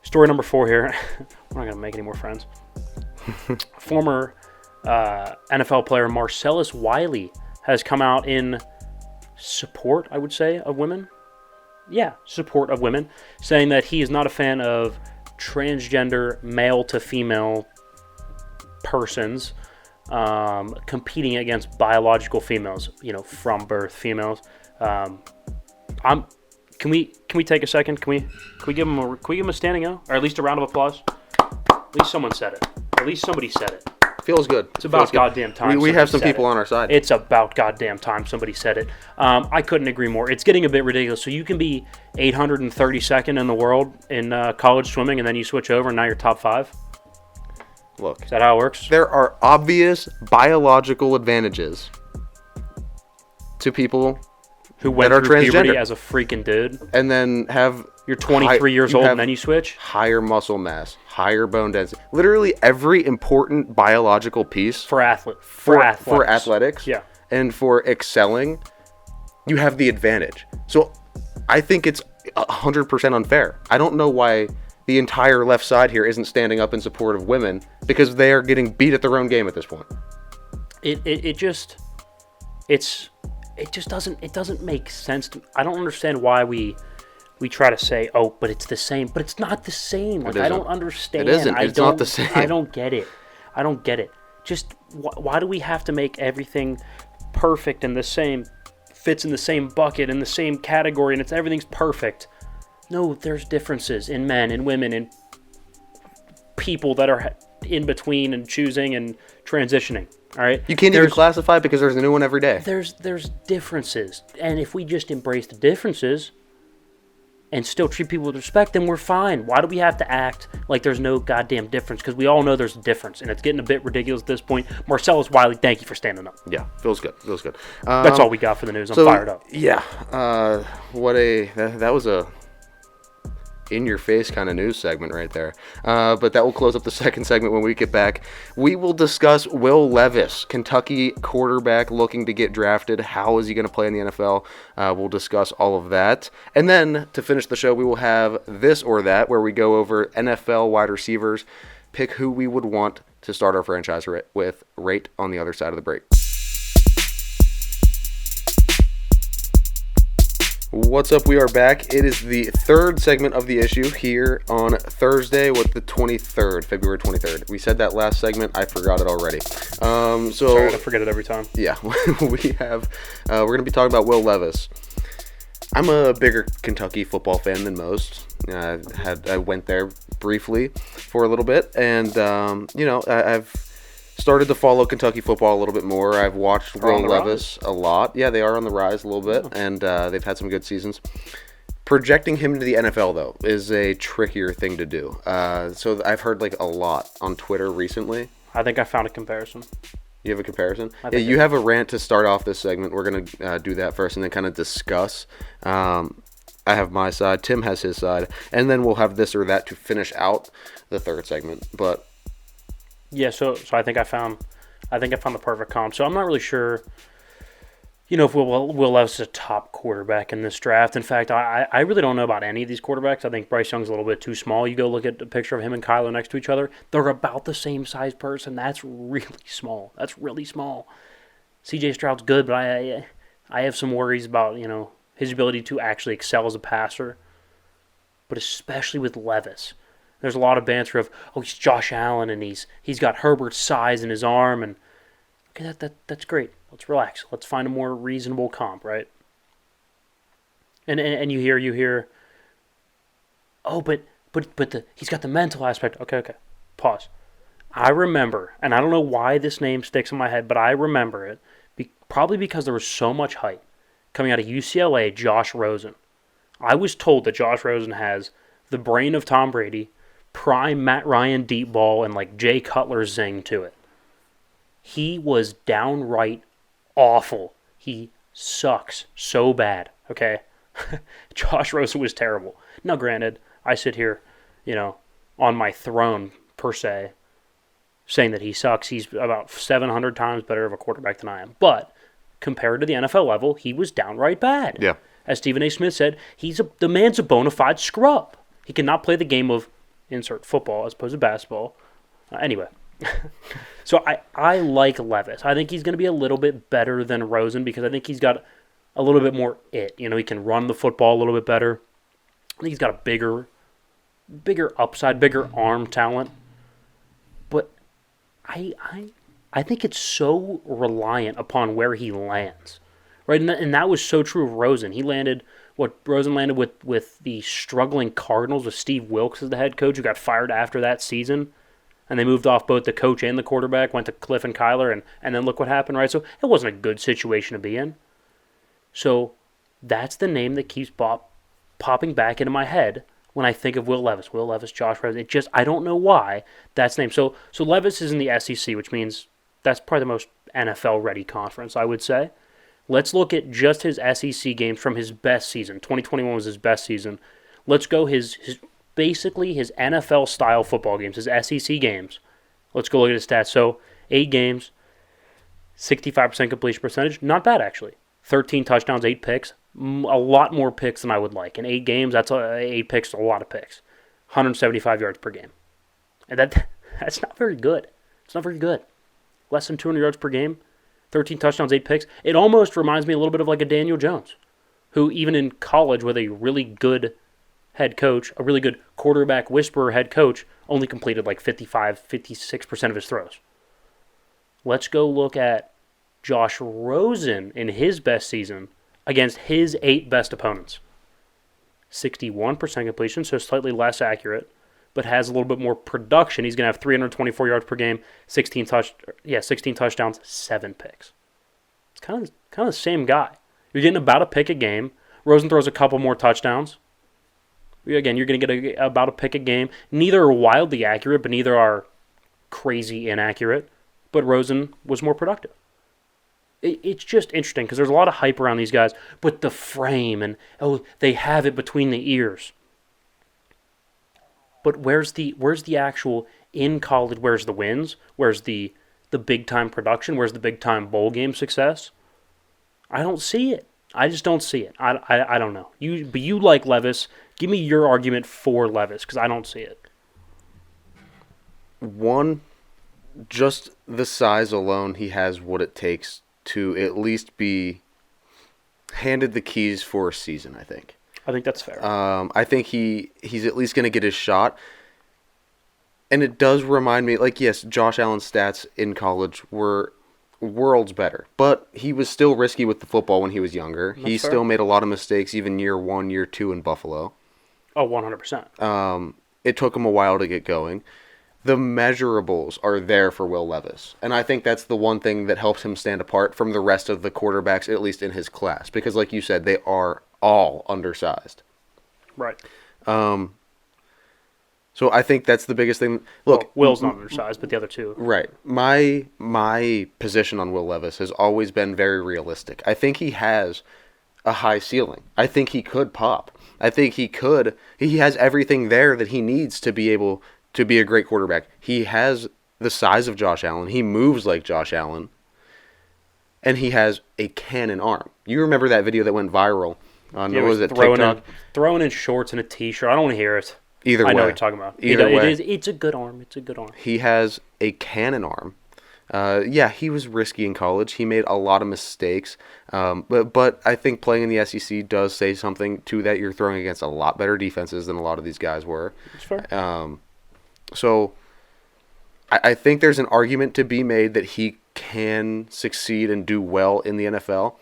Story number 4 here. We're not going to make any more friends. Former NFL player Marcellus Wiley has come out in support, I would say, of women. Yeah, support of women, saying that he is not a fan of transgender male to female persons competing against biological females, from birth females. Can we take a second? Can we give him a standing O, or at least a round of applause? At least someone said it. At least somebody said it. Feels good. It's about goddamn time. We have some somebody people said it. on our side. It's about goddamn time somebody said it. I couldn't agree more. It's getting a bit ridiculous. So you can be 832nd in the world in college swimming, and then you switch over, and now you're top 5. Look, Is that how it works? there are obvious biological advantages to people Who went that are through puberty transgender. as a freaking dude? And then have You're 23 years old, and then you switch? higher muscle mass, higher bone density. Literally every important biological piece For athletics. for athletics Yeah. and for excelling, you have the advantage. So I think it's 100% unfair. I don't know why the entire left side here isn't standing up in support of women, because they are getting beat at their own game at this point. It just doesn't make sense to, I don't understand why we try to say, oh, but it's the same, but it's not the same. Like, I don't understand. It isn't. It's not the same. I don't get it. Just why do we have to make everything perfect and the same, fits in the same bucket in the same category, and everything's perfect? No, there's differences in men and women and people that are in between and choosing and transitioning. All right, You can't even classify because there's a new one every day. There's differences, and if we just embrace the differences and still treat people with respect, then we're fine. Why do we have to act like there's no goddamn difference? Because we all know there's a difference, and it's getting a bit ridiculous at this point. Marcellus Wiley, thank you for standing up. Yeah, feels good. That's all we got for the news. I'm fired up. Yeah, that was a in-your-face kind of news segment right there. But that will close up the second segment. When we get back, we will discuss Will Levis, Kentucky quarterback looking to get drafted. How is he going to play in the NFL? We'll discuss all of that. And then, to finish the show, we will have This or That, where we go over NFL wide receivers, pick who we would want to start our franchise with, right on the other side of the break. What's up? We are back. It is the third segment of the issue here on Thursday, the 23rd, February 23rd. We said that last segment. I forgot it already. Sorry, I forget it every time. Yeah, we're going to be talking about Will Levis. I'm a bigger Kentucky football fan than most. I went there briefly for a little bit, and I've started to follow Kentucky football a little bit more. I've watched Will Levis a lot. Yeah, they are on the rise a little bit, and they've had some good seasons. Projecting him to the NFL, though, is a trickier thing to do. So I've heard a lot on Twitter recently. I think I found a comparison. You have a comparison? Yeah, you have a rant to start off this segment. We're going to do that first and then kind of discuss. I have my side. Tim has his side. And then we'll have This or That to finish out the third segment. But yeah, so I think I found the perfect comp. So I'm not really sure, if Will Levis is a top quarterback in this draft. In fact, I really don't know about any of these quarterbacks. I think Bryce Young's a little bit too small. You go look at a picture of him and Kyler next to each other. They're about the same size person. That's really small. CJ Stroud's good, but I have some worries about, his ability to actually excel as a passer. But especially with Levis. There's a lot of banter of, he's Josh Allen, and he's got Herbert's size in his arm, and okay, that's great. Let's relax. Let's find a more reasonable comp, right? And you hear, but he's got the mental aspect. Okay, pause. I remember, and I don't know why this name sticks in my head, but I remember it, probably because there was so much hype coming out of UCLA, Josh Rosen. I was told that Josh Rosen has the brain of Tom Brady, prime Matt Ryan deep ball, and Jay Cutler zing to it. He was downright awful. He sucks so bad, okay? Josh Rosen was terrible. Now, granted, I sit here, on my throne, per se, saying that he sucks. He's about 700 times better of a quarterback than I am. But compared to the NFL level, he was downright bad. Yeah. As Stephen A. Smith said, the man's a bona fide scrub. He cannot play the game of insert football as opposed to basketball. Anyway, so I like Levis. I think he's going to be a little bit better than Rosen because I think he's got a little bit more it. He can run the football a little bit better. I think he's got a bigger upside, bigger arm talent. But I think it's so reliant upon where he lands, right? And that was so true of Rosen. Rosen landed with the struggling Cardinals with Steve Wilkes as the head coach, who got fired after that season. and they moved off both the coach and the quarterback, went to Cliff and Kyler, and then look what happened, right? So it wasn't a good situation to be in. So that's the name that keeps popping back into my head when I think of Will Levis. Will Levis, Josh Rosen. I don't know why that's the name. So Levis is in the SEC, which means that's probably the most NFL-ready conference, I would say. Let's look at just his SEC games from his best season. 2021 was his best season. Let's go basically his NFL-style football games, his SEC games. Let's go look at his stats. So 8 games, 65% completion percentage. Not bad, actually. 13 touchdowns, 8 picks. A lot more picks than I would like. In 8 games, 8 picks, a lot of picks. 175 yards per game. And that's not very good. It's not very good. Less than 200 yards per game. 13 touchdowns, 8 picks. It almost reminds me a little bit of like a Daniel Jones, who even in college with a really good head coach, a really good quarterback whisperer head coach, only completed like 56% of his throws. Let's go look at Josh Rosen in his best season against his 8 best opponents. 61% completion, so slightly less accurate, but has a little bit more production. He's going to have 324 yards per game, 16 touchdowns, 7 picks. It's kind of the same guy. You're getting about a pick a game. Rosen throws a couple more touchdowns. Again, you're going to get about a pick a game. Neither are wildly accurate, but neither are crazy inaccurate. But Rosen was more productive. It's just interesting because there's a lot of hype around these guys, but the frame and they have it between the ears. But where's the actual in college? Where's the wins? Where's the big time production? Where's the big time bowl game success? I don't see it. I just don't see it. I don't know. But you like Levis. Give me your argument for Levis because I don't see it. One, just the size alone, he has what it takes to at least be handed the keys for a season, I think. I think that's fair. I think he's at least going to get his shot. And it does remind me, like, yes, Josh Allen's stats in college were worlds better. But he was still risky with the football when he was younger. That's he fair. still made a lot of mistakes, even year 1, year 2 in Buffalo. Oh, 100%. It took him a while to get going. The measurables are there for Will Levis. And I think that's the one thing that helps him stand apart from the rest of the quarterbacks, at least in his class. Because like you said, they are all undersized. Right. So I think that's the biggest thing. Look, Will's not undersized, but the other two. Right. My position on Will Levis has always been very realistic. I think he has a high ceiling. I think he could pop. I think he has everything there that he needs to be able to be a great quarterback. He has the size of Josh Allen. He moves like Josh Allen. And he has a cannon arm. You remember that video that went viral on, what was it, TikTok? Throwing in shorts and a T-shirt. I don't want to hear it. Either way. I know what you're talking about. Either way. It's a good arm. It's a good arm. He has a cannon arm. He was risky in college. He made a lot of mistakes. But I think playing in the SEC does say something to that. You're throwing against a lot better defenses than a lot of these guys were. That's fair. So I think there's an argument to be made that he can succeed and do well in the NFL.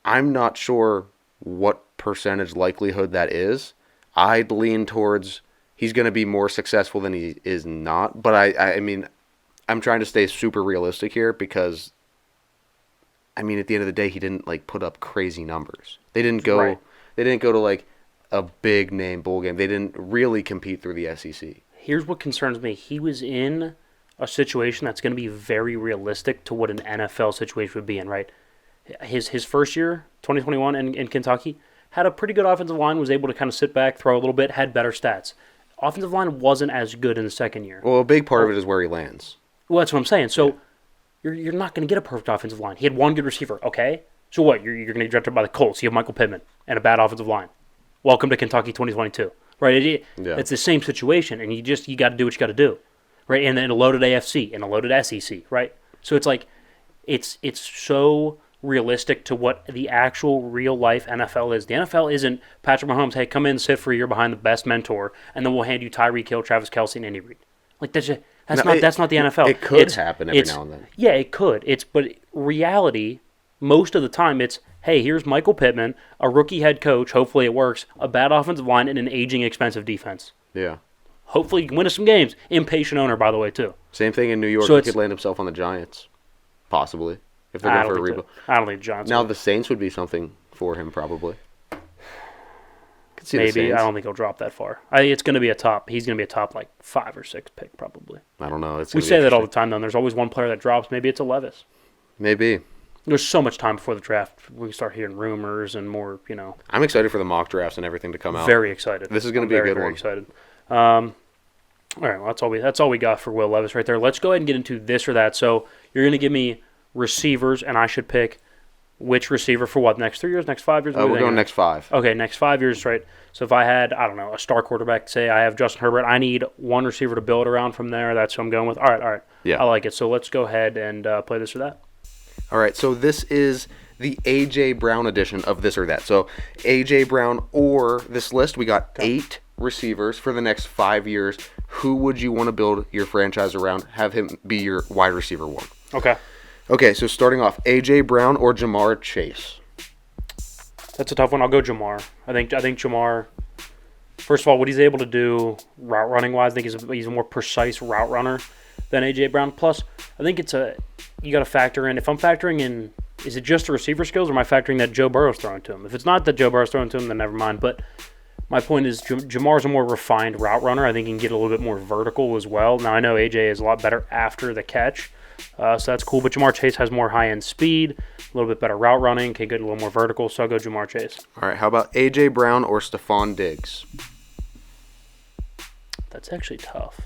I'm not sure what percentage likelihood that is. I'd lean towards he's going to be more successful than he is not. But I mean, I'm trying to stay super realistic here because, I mean, at the end of the day, he didn't like put up crazy numbers. They didn't go. Right. They didn't go to like a big name bowl game. They didn't really compete through the SEC. Here's what concerns me. He was in a situation that's going to be very realistic to what an NFL situation would be in, right? His first year, 2021 in Kentucky, had a pretty good offensive line, was able to kind of sit back, throw a little bit, had better stats. Offensive line wasn't as good in the second year. Well, a big part of it is where he lands. Well, that's what I'm saying. So you're not going to get a perfect offensive line. He had one good receiver, okay? So what? You're going to get drafted by the Colts. You have Michael Pittman and a bad offensive line. Welcome to Kentucky 2022. Right? It's the same situation, and you got to do what you got to do. Right? And then a loaded AFC and a loaded SEC, right? So it's like it's so realistic to what the actual real-life NFL is. The NFL isn't Patrick Mahomes, hey, come in, sit for a year behind the best mentor, and then we'll hand you Tyreek Hill, Travis Kelce, and Andy Reid. Like, that's not the NFL. It could happen every now and then. Yeah, it could. But reality, most of the time, it's, hey, here's Michael Pittman, a rookie head coach, hopefully it works, a bad offensive line, and an aging, expensive defense. Yeah. Hopefully he can win us some games. Impatient owner, by the way, too. Same thing in New York. So He could land himself on the Giants, possibly, if they're going for a rebuild. I don't think the Giants. Now the Saints would be something for him, probably. Could see the Maybe. I Saints. don't think he'll drop that far. It's going to be he's going to be a top, like, 5 or 6 pick, probably. I don't know. We say that all the time, though. There's always one player that drops. Maybe it's a Levis. Maybe. There's so much time before the draft. We start hearing rumors and more, I'm excited for the mock drafts and everything to come out. Very excited. This is going to be a good very one. Excited. All right, well, that's all we got for Will Levis right there. Let's go ahead and get into this or that. So you're going to give me receivers, and I should pick which receiver for what? Next 3 years? Next 5 years? We're going next 5. Okay, next 5 years, right? So if I had, I don't know, a star quarterback, say I have Justin Herbert, I need one receiver to build around from there. That's who I'm going with. All right. Yeah. I like it. So let's go ahead and play this or that. All right, so this is the A.J. Brown edition of this or that. So A.J. Brown or this list, we got 8 receivers for the next 5 years. Who would you want to build your franchise around? Have him be your wide receiver 1. Okay, so starting off, A.J. Brown or Jamar Chase? That's a tough one. I'll go Jamar. I think Jamar, first of all, what he's able to do route running wise, I think he's a more precise route runner than A.J. Brown. Plus, I think you got to factor in, if I'm factoring in, is it just the receiver skills or am I factoring that Joe Burrow's throwing to him? If it's not that Joe Burrow's throwing to him, then never mind. But my point is Jamar's a more refined route runner. I think he can get a little bit more vertical as well. Now, I know A.J. is a lot better after the catch, so that's cool. But Jamar Chase has more high-end speed, a little bit better route running, can get a little more vertical, so I'll go Jamar Chase. All right, how about A.J. Brown or Stephon Diggs? That's actually tough.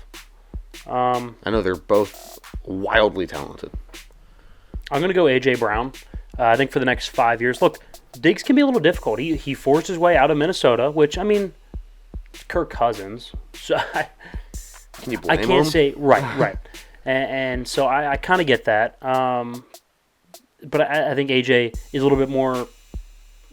I know they're both wildly talented. I'm going to go A.J. Brown. I think for the next 5 years. Look, Diggs can be a little difficult. He forced his way out of Minnesota, which, I mean, it's Kirk Cousins. So Can you blame him? I can't say, right. And so I kind of get that. But I think A.J. is a little bit more,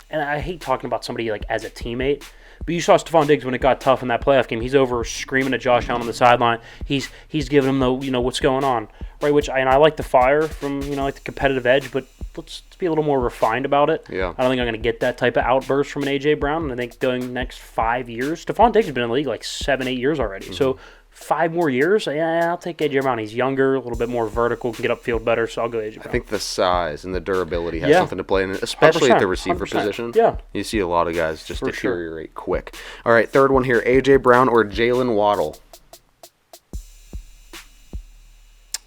and I hate talking about somebody like as a teammate, but you saw Stephon Diggs when it got tough in that playoff game. He's over screaming at Josh Allen on the sideline. He's giving him the what's going on, right? And I like the fire from like the competitive edge, but let's be a little more refined about it. Yeah. I don't think I'm going to get that type of outburst from an A.J. Brown. And I think going next 5 years, Stephon Diggs has been in the league like 7-8 years already. Mm-hmm. So 5 more years, yeah, I'll take A.J. Brown. He's younger, a little bit more vertical, can get upfield better, so I'll go A.J. Brown. I think the size and the durability has something to play in it, especially at the receiver 100%. position. Yeah. You see a lot of guys just For deteriorate quick. All right, third one here, A.J. Brown or Jalen Waddle?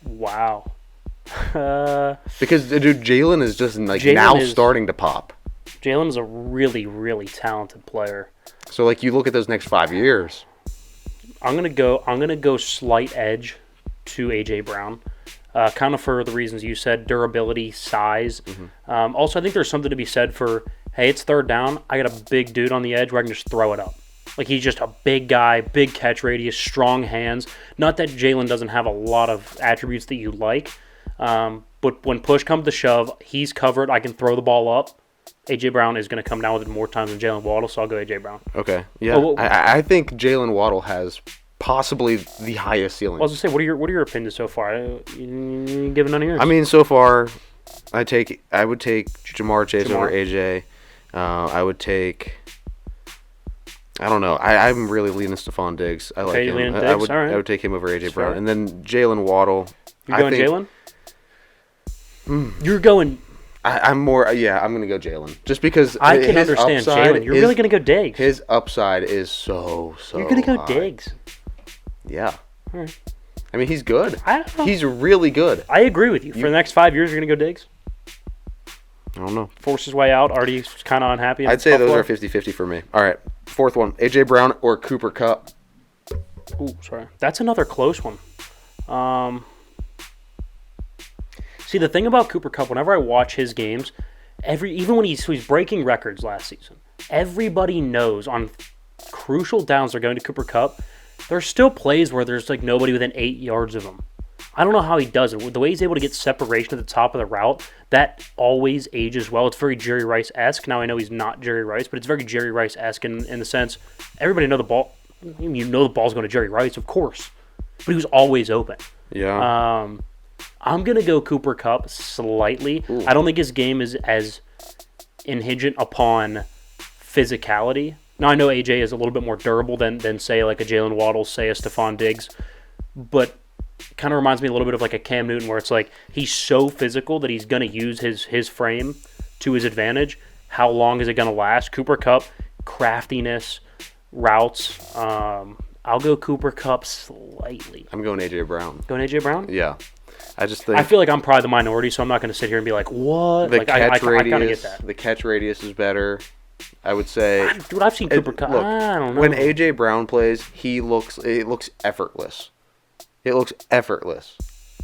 Wow. Because, dude, Jalen is just starting to pop. Jalen is a really, really talented player. So, you look at those next 5 years. I'm gonna go slight edge to A.J. Brown, kind of for the reasons you said, durability, size. Mm-hmm. Also, I think there's something to be said for, hey, it's third down. I got a big dude on the edge where I can just throw it up. He's just a big guy, big catch radius, strong hands. Not that Jalen doesn't have a lot of attributes that you like, but when push comes to shove, he's covered. I can throw the ball up. A.J. Brown is going to come down with it more times than Jalen Waddle, so I'll go A.J. Brown. Okay, yeah. I think Jalen Waddle has possibly the highest ceiling. I was going to say, what are your opinions so far? You giving none of yours? I mean, so far, I would take Jamar Chase over A.J. I would take... I don't know. I'm really leaning Stephon Diggs. I like him. I would take him over A.J. Brown. And then Jalen Waddle. You're going Jalen? You're going... I'm more, I'm going to go Jalen. Just because I can understand Jalen. You're really going to go Diggs. His upside is so You're going to go high. Diggs. Yeah. All right. I mean, he's good. I don't know. He's really good. I agree with you. For the next 5 years, you're going to go Diggs? I don't know. Force his way out. Already kind of unhappy. I'd say those are 50-50 for me. All right. Fourth one. A.J. Brown or Cooper Kupp? Ooh, sorry. That's another close one. See, the thing about Cooper Kupp, whenever I watch his games, even when he's breaking records last season, everybody knows on crucial downs they're going to Cooper Kupp. There's still plays where there's nobody within 8 yards of him. I don't know how he does it. The way he's able to get separation at the top of the route, that always ages well. It's very Jerry Rice-esque. Now, I know he's not Jerry Rice, but it's very Jerry Rice-esque in the sense everybody know the ball. You know the ball's going to Jerry Rice, of course. But he was always open. Yeah. I'm going to go Cooper Kupp slightly. I don't think his game is as hingent upon physicality Now, I know AJ is a little bit more durable than say, like a Jalen Waddle, say a Stephon Diggs, but kind of reminds me a little bit of like a Cam Newton, where it's like he's so physical that he's going to use his frame to his advantage. How long is it going to last? Cooper Kupp, craftiness, routes. I'll go Cooper Kupp slightly. I'm going A.J. Brown. Going A.J. Brown? Yeah. I just think... I feel like I'm probably the minority, so I'm not going to sit here and be like, what? The like, catch radius, I kind of get that. The catch radius is better. I would say... Dude, I've seen Cooper Kupp. Look, I don't know. when A.J. Brown plays, it looks effortless. It looks effortless.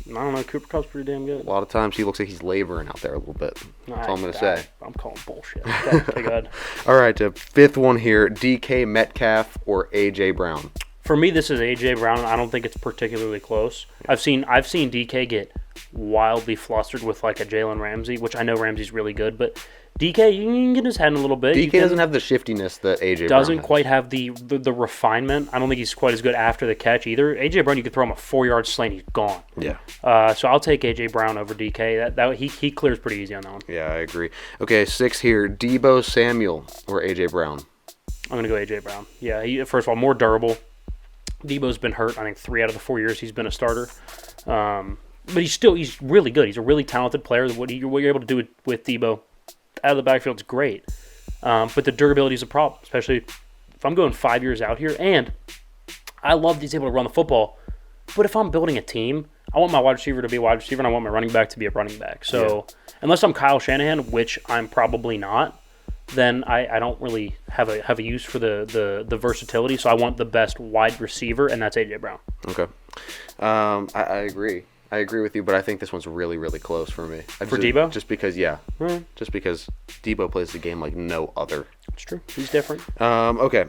I don't know. Cooper Kupp's pretty damn good. A lot of times he looks like he's laboring out there a little bit. That's all I'm going to say. I'm calling bullshit. Okay, good. All right, fifth one here. DK Metcalf or A.J. Brown? For me, this is A.J. Brown. I don't think it's particularly close. I've seen DK get wildly flustered with like a Jalen Ramsey, which I know Ramsey's really good, but DK, you can get his head in a little bit. DK doesn't have the shiftiness that A.J. Brown doesn't has. quite have the refinement. I don't think he's quite as good after the catch either. A.J. Brown, you could throw him a 4-yard slant, he's gone. Yeah. So I'll take A.J. Brown over DK. He clears pretty easy on that one. Yeah, I agree. Okay, 6 here. Deebo Samuel or A.J. Brown? I'm going to go A.J. Brown. Yeah, first of all, more durable. Debo's been hurt, I think, 3 out of the 4 years he's been a starter. But he's really good. He's a really talented player. What you're able to do with Debo out of the backfield is great. But the durability is a problem, especially if I'm going 5 years out here. And I love that he's able to run the football. But if I'm building a team, I want my wide receiver to be a wide receiver, and I want my running back to be a running back. So unless I'm Kyle Shanahan, which I'm probably not, then I don't really have a use for the versatility. So I want the best wide receiver, and that's A.J. Brown. Okay. I agree. I agree with you, but I think this one's really, really close for me. For Debo? Just because, just because Debo plays the game like no other. It's true. He's different. Okay.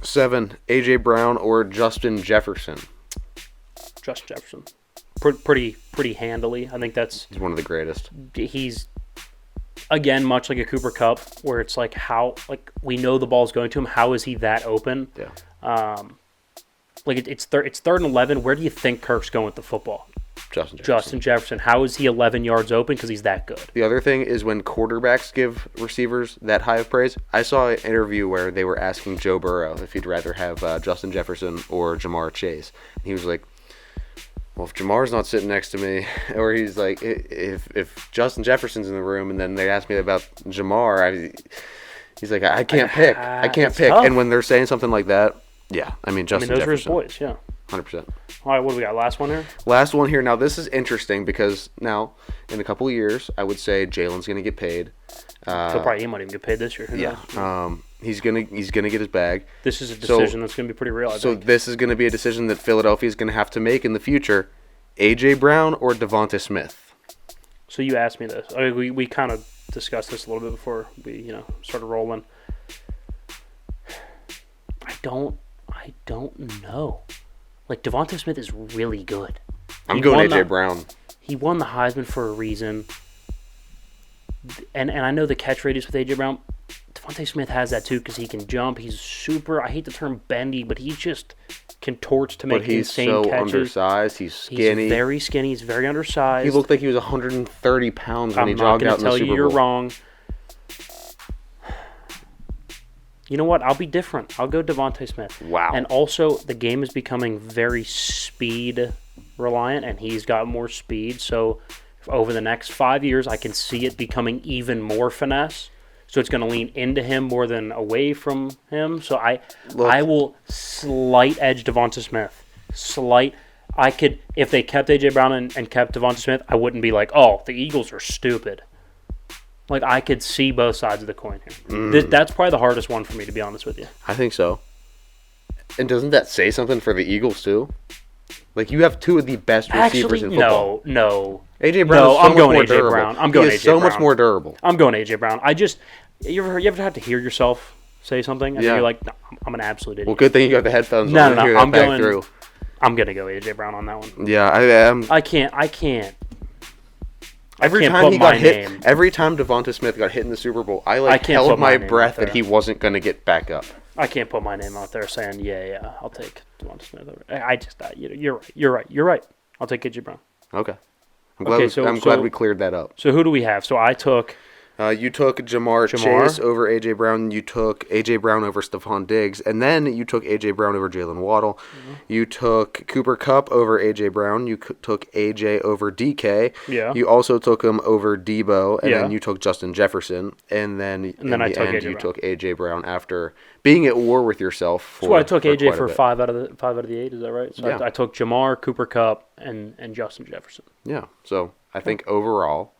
7, A.J. Brown or Justin Jefferson? Justin Jefferson. Pretty handily. I think He's one of the greatest. He's, again, much like a Cooper Kupp, where it's like we know the ball's going to him. How is he that open? Yeah. It's third and 11. Where do you think Kirk's going with the football? Justin Jefferson. How is he 11 yards open? Because he's that good. The other thing is when quarterbacks give receivers that high of praise. I saw an interview where they were asking Joe Burrow if he'd rather have Justin Jefferson or Jamar Chase. And he was like, well, if Jamar's not sitting next to me, or he's like, if Justin Jefferson's in the room, and then they asked me about Jamar, he's like, I can't pick. I can't pick. Tough. And when they're saying something like that, yeah, Justin those Jefferson. were his boys, yeah. 100%. All right, what do we got? Last one here? Last one here. Now, this is interesting because now, in a couple of years, I would say Jalen's going to get paid. He might even get paid this year. Who knows? He's gonna get his bag. This is a decision that's going to be pretty real, I think. This is going to be a decision that Philadelphia is going to have to make in the future. A.J. Brown or Devonta Smith? So you asked me this. We kind of discussed this a little bit before we started rolling. I don't know. Like, Devonta Smith is really good. I'm going A.J. Brown. He won the Heisman for a reason. And I know the catch radius with A.J. Brown. Devonta Smith has that too because he can jump. He's super, I hate the term bendy, but he just contorts to make insane catches. But he's so undersized. He's skinny. He's very skinny. He's very undersized. He looked like he was 130 pounds when he jogged out in the Super Bowl. I'm not going to tell you you're wrong. You know what? I'll be different. I'll go Devonta Smith. Wow. And also, the game is becoming very speed reliant, and he's got more speed. So, over the next 5 years, I can see it becoming even more finesse. So, it's going to lean into him more than away from him. So, I will slight edge Devonta Smith. If they kept A.J. Brown and kept Devonta Smith, I wouldn't be like, oh, the Eagles are stupid. Like, I could see both sides of the coin here. That's probably the hardest one for me, to be honest with you. I think so. And doesn't that say something for the Eagles, too? Like, you have two of the best receivers in football. No. A.J. Brown is so much more durable. I'm going A.J. Brown. He is A.J. so Brown. much more durable. I'm going A.J. Brown. You ever have to hear yourself say something? And you're like, no, I'm an absolute idiot. Well, good thing you got the headphones on. No. I'm going to go A.J. Brown on that one. Yeah, I am. I can't. Every time he got hit, every time Devonta Smith got hit in the Super Bowl, I held my breath that he wasn't going to get back up. I can't put my name out there saying, yeah, I'll take Devonta Smith over. You're right. I'll take A.J. Brown. Okay. I'm glad we cleared that up. So who do we have? So I took You took Jamar Chase over A.J. Brown. You took A.J. Brown over Stephon Diggs. And then you took A.J. Brown over Jalen Waddle. Mm-hmm. You took Cooper Kupp over A.J. Brown. You took A.J. over D.K. Yeah. You also took him over Debo. And then you took Justin Jefferson. And then you took A.J. Brown after being at war with yourself. So I took A.J. for 5 out of the 8. Is that right? So I took Jamar, Cooper Kupp, and Justin Jefferson. Yeah. So I think overall...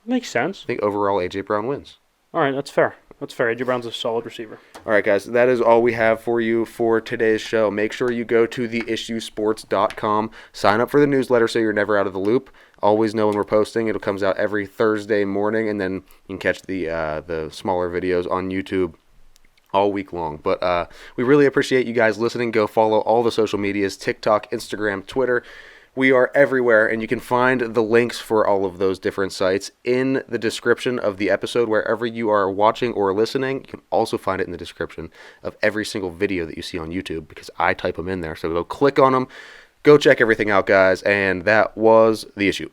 Makes sense. I think overall A.J. Brown wins. All right, that's fair. A.J. Brown's a solid receiver. All right, guys, that is all we have for you for today's show. Make sure you go to theissuesports.com, sign up for the newsletter so you're never out of the loop. Always know when we're posting. It comes out every Thursday morning, and then you can catch the smaller videos on YouTube all week long. But we really appreciate you guys listening. Go follow all the social medias, TikTok, Instagram, Twitter. We are everywhere, and you can find the links for all of those different sites in the description of the episode. Wherever you are watching or listening, you can also find it in the description of every single video that you see on YouTube, because I type them in there. So go click on them, go check everything out, guys, and that was The Issue.